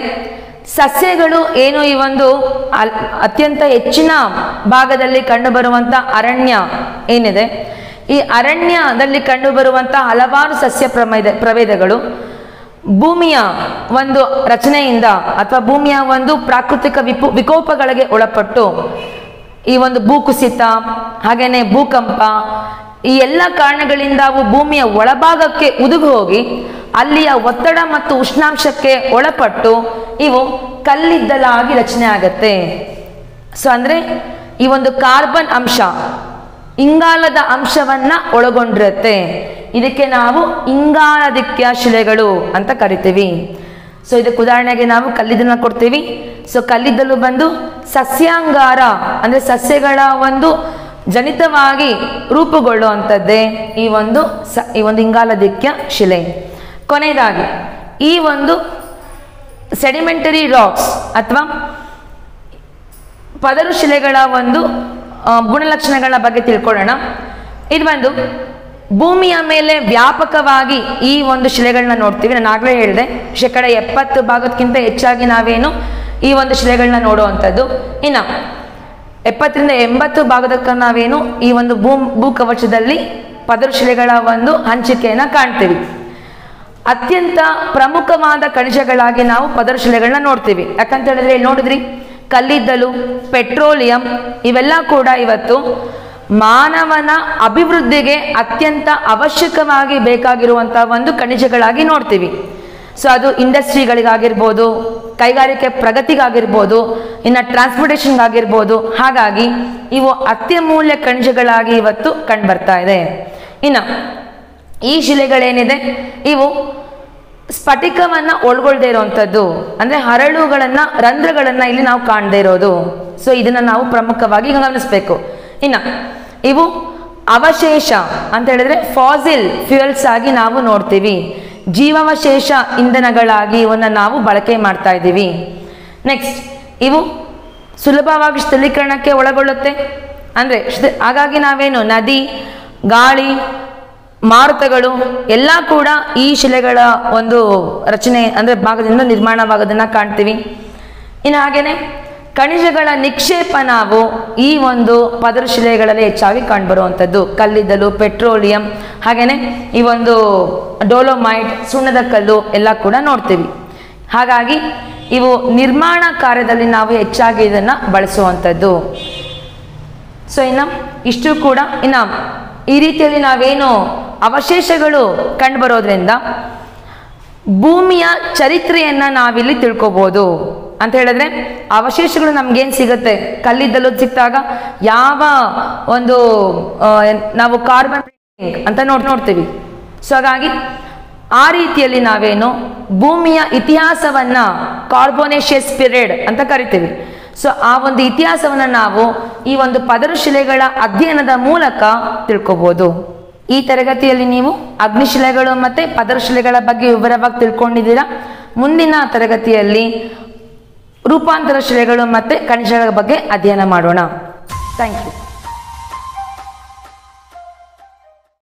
ಸಸ್ಯಗಳು ಏನು ಈ ಒಂದು ಅತ್ಯಂತ ಹೆಚ್ಚಿನ ಭಾಗದಲ್ಲಿ ಕಂಡುಬರುವಂಥ ಅರಣ್ಯ ಏನಿದೆ, ಈ ಅರಣ್ಯದಲ್ಲಿ ಕಂಡುಬರುವಂಥ ಹಲವಾರು ಸಸ್ಯ ಪ್ರಭೇದಗಳು ಭೂಮಿಯ ಒಂದು ರಚನೆಯಿಂದ ಅಥವಾ ಭೂಮಿಯ ಒಂದು ಪ್ರಾಕೃತಿಕ ವಿಕೋಪಗಳಿಗೆ ಒಳಪಟ್ಟು ಈ ಒಂದು ಭೂಕುಸಿತ ಹಾಗೇನೆ ಭೂಕಂಪ ಈ ಎಲ್ಲ ಕಾರಣಗಳಿಂದ ಅವು ಭೂಮಿಯ ಒಳಭಾಗಕ್ಕೆ ಉದುಗು ಹೋಗಿ ಅಲ್ಲಿಯ ಒತ್ತಡ ಮತ್ತು ಉಷ್ಣಾಂಶಕ್ಕೆ ಒಳಪಟ್ಟು ಇವು ಕಲ್ಲಿದ್ದಲಾಗಿ ರಚನೆ ಆಗತ್ತೆ. ಸೊ ಅಂದ್ರೆ ಈ ಒಂದು ಕಾರ್ಬನ್ ಅಂಶ ಇಂಗಾಲದ ಅಂಶವನ್ನ ಒಳಗೊಂಡಿರುತ್ತೆ. ಇದಕ್ಕೆ ನಾವು ಇಂಗಾಲದಿಕ್ಯ ಶಿಲೆಗಳು ಅಂತ ಕರಿತೀವಿ. ಸೊ ಇದಕ್ಕೆ ಉದಾಹರಣೆಗೆ ನಾವು ಕಲ್ಲಿದ್ದಲನ್ನ ಕೊಡ್ತೀವಿ. ಸೊ ಕಲ್ಲಿದ್ದಲು ಬಂದು ಸಸ್ಯಾಂಗಾರ ಅಂದ್ರೆ ಸಸ್ಯಗಳ ಒಂದು ಜನಿತವಾಗಿ ರೂಪುಗೊಳ್ಳುವಂಥದ್ದೇ ಈ ಒಂದು ಇಂಗಾಲದಿಕ್ಯ ಶಿಲೆ. ಕೊನೆಯದಾಗಿ ಈ ಒಂದು ಸೆಡಿಮೆಂಟರಿ ರಾಕ್ಸ್ ಅಥವಾ ಪದರು ಶಿಲೆಗಳ ಒಂದು ಗುಣಲಕ್ಷಣಗಳ ಬಗ್ಗೆ ತಿಳ್ಕೊಳ್ಳೋಣ. ಇದು ಬಂದು ಭೂಮಿಯ ಮೇಲೆ ವ್ಯಾಪಕವಾಗಿ ಈ ಒಂದು ಶಿಲೆಗಳನ್ನ ನೋಡ್ತೀವಿ. ನಾನು ಆಗಲೇ ಹೇಳಿದೆ 70% ಹೆಚ್ಚಾಗಿ ನಾವೇನು ಈ ಒಂದು ಶಿಲೆಗಳನ್ನ ನೋಡುವಂಥದ್ದು. ಇನ್ನು 70ರಿಂದ 80% ನಾವೇನು ಈ ಒಂದು ಭೂಕವಚದಲ್ಲಿ ಪದರು ಶಿಲೆಗಳ ಒಂದು ಹಂಚಿಕೆಯನ್ನು ಕಾಣ್ತೀವಿ. ಅತ್ಯಂತ ಪ್ರಮುಖವಾದ ಖನಿಜಗಳಾಗಿ ನಾವು ಪದರಶಿಲೆಗಳನ್ನ ನೋಡ್ತೀವಿ. ಯಾಕಂತ ಹೇಳಿದ್ರೆ ಇಲ್ಲಿ ನೋಡಿದ್ರಿ, ಕಲ್ಲಿದ್ದಲು, ಪೆಟ್ರೋಲಿಯಂ ಇವೆಲ್ಲ ಕೂಡ ಇವತ್ತು ಮಾನವನ ಅಭಿವೃದ್ಧಿಗೆ ಅತ್ಯಂತ ಅವಶ್ಯಕವಾಗಿ ಬೇಕಾಗಿರುವಂತಹ ಒಂದು ಖನಿಜಗಳಾಗಿ ನೋಡ್ತೀವಿ. ಸೊ ಅದು ಇಂಡಸ್ಟ್ರಿಗಳಿಗಾಗಿರ್ಬೋದು, ಕೈಗಾರಿಕೆ ಪ್ರಗತಿಗಾಗಿರ್ಬೋದು, ಇನ್ನು ಟ್ರಾನ್ಸ್ಪೋರ್ಟೇಷನ್ಗಾಗಿರ್ಬೋದು. ಹಾಗಾಗಿ ಇವು ಅತ್ಯಮೂಲ್ಯ ಖನಿಜಗಳಾಗಿ ಇವತ್ತು ಕಂಡುಬರ್ತಾ ಇದೆ. ಇನ್ನು ಈ ಶಿಲೆಗಳೇನಿದೆ ಇವು ಸ್ಫಟಿಕವನ್ನ ಒಳಗೊಳ್ಳದೆ ಇರುವಂಥದ್ದು, ಅಂದ್ರೆ ಹರಳುಗಳನ್ನ, ರಂಧ್ರಗಳನ್ನ ಇಲ್ಲಿ ನಾವು ಕಾಣದೇ ಇರೋದು. ಸೊ ಇದನ್ನ ನಾವು ಪ್ರಮುಖವಾಗಿ ಗಮನಿಸಬೇಕು. ಇನ್ನು ಇವು ಅವಶೇಷ ಅಂತ ಹೇಳಿದ್ರೆ ಫಾಸಿಲ್ ಫ್ಯೂಯಲ್ಸ್ ಆಗಿ ನಾವು ನೋಡ್ತೀವಿ. ಜೀವಾವಶೇಷ ಇಂಧನಗಳಾಗಿ ಇವನ್ನ ನಾವು ಬಳಕೆ ಮಾಡ್ತಾ ಇದ್ದೀವಿ. ನೆಕ್ಸ್ಟ್, ಇವು ಸುಲಭವಾಗಿ ಸ್ಥಳೀಕರಣಕ್ಕೆ ಒಳಗೊಳ್ಳುತ್ತೆ. ಅಂದ್ರೆ ಹಾಗಾಗಿ ನಾವೇನು ನದಿ, ಗಾಳಿ, ಮಾರುತಗಳು ಎಲ್ಲ ಕೂಡ ಈ ಶಿಲೆಗಳ ಒಂದು ರಚನೆ ಅಂದ್ರೆ ಭಾಗದಿಂದ ನಿರ್ಮಾಣವಾಗೋದನ್ನ ಕಾಣ್ತೀವಿ. ಇನ್ನು ಹಾಗೇನೆ ಖನಿಜಗಳ ನಿಕ್ಷೇಪ ನಾವು ಈ ಒಂದು ಪದರ ಶಿಲೆಗಳಲ್ಲಿ ಹೆಚ್ಚಾಗಿ ಕಂಡುಬರುವಂಥದ್ದು. ಕಲ್ಲಿದ್ದಲು, ಪೆಟ್ರೋಲಿಯಂ, ಹಾಗೇನೆ ಈ ಒಂದು ಡೋಲೋಮೈಟ್, ಸುಣ್ಣದ ಕಲ್ಲು ಎಲ್ಲ ಕೂಡ ನೋಡ್ತೀವಿ. ಹಾಗಾಗಿ ಇವು ನಿರ್ಮಾಣ ಕಾರ್ಯದಲ್ಲಿ ನಾವು ಹೆಚ್ಚಾಗಿ ಇದನ್ನ ಬಳಸುವಂಥದ್ದು. ಸೊ ಇನ್ನು ಇಷ್ಟು ಕೂಡ ಇನ್ನು ಈ ರೀತಿಯಲ್ಲಿ ನಾವೇನು ಅವಶೇಷಗಳು ಕಂಡುಬರೋದ್ರಿಂದ ಭೂಮಿಯ ಚರಿತ್ರೆಯನ್ನ ನಾವಿಲ್ಲಿ ತಿಳ್ಕೊಬಹುದು. ಅಂತ ಹೇಳಿದ್ರೆ ಅವಶೇಷಗಳು ನಮ್ಗೇನು ಸಿಗುತ್ತೆ, ಕಲ್ಲಿದ್ದಲು ಸಿಕ್ಕಿದಾಗ ಯಾವ ಒಂದು ನಾವು ಕಾರ್ಬನ್ ಅಂತ ನೋಡ್ತೀವಿ. ಸೊ ಹಾಗಾಗಿ ಆ ರೀತಿಯಲ್ಲಿ ನಾವೇನು ಭೂಮಿಯ ಇತಿಹಾಸವನ್ನ ಕಾರ್ಬೋನೇಷಿಯಸ್ ಪೀರಿಯಡ್ ಅಂತ ಕರಿತೀವಿ. ಸೊ ಆ ಒಂದು ಇತಿಹಾಸವನ್ನ ನಾವು ಈ ಒಂದು ಪದರ ಶಿಲೆಗಳ ಅಧ್ಯಯನದ ಮೂಲಕ ತಿಳ್ಕೊಬಹುದು. ಈ ತರಗತಿಯಲ್ಲಿ ನೀವು ಅಗ್ನಿಶಿಲೆಗಳು ಮತ್ತೆ ಪದರ ಶಿಲೆಗಳ ಬಗ್ಗೆ ವಿವರವಾಗಿ ತಿಳ್ಕೊಂಡಿದ್ದೀರಾ. ಮುಂದಿನ ತರಗತಿಯಲ್ಲಿ ರೂಪಾಂತರ ಶಿಲೆಗಳು ಮತ್ತೆ ಖನಿಜಗಳ ಬಗ್ಗೆ ಅಧ್ಯಯನ ಮಾಡೋಣ. Thank you.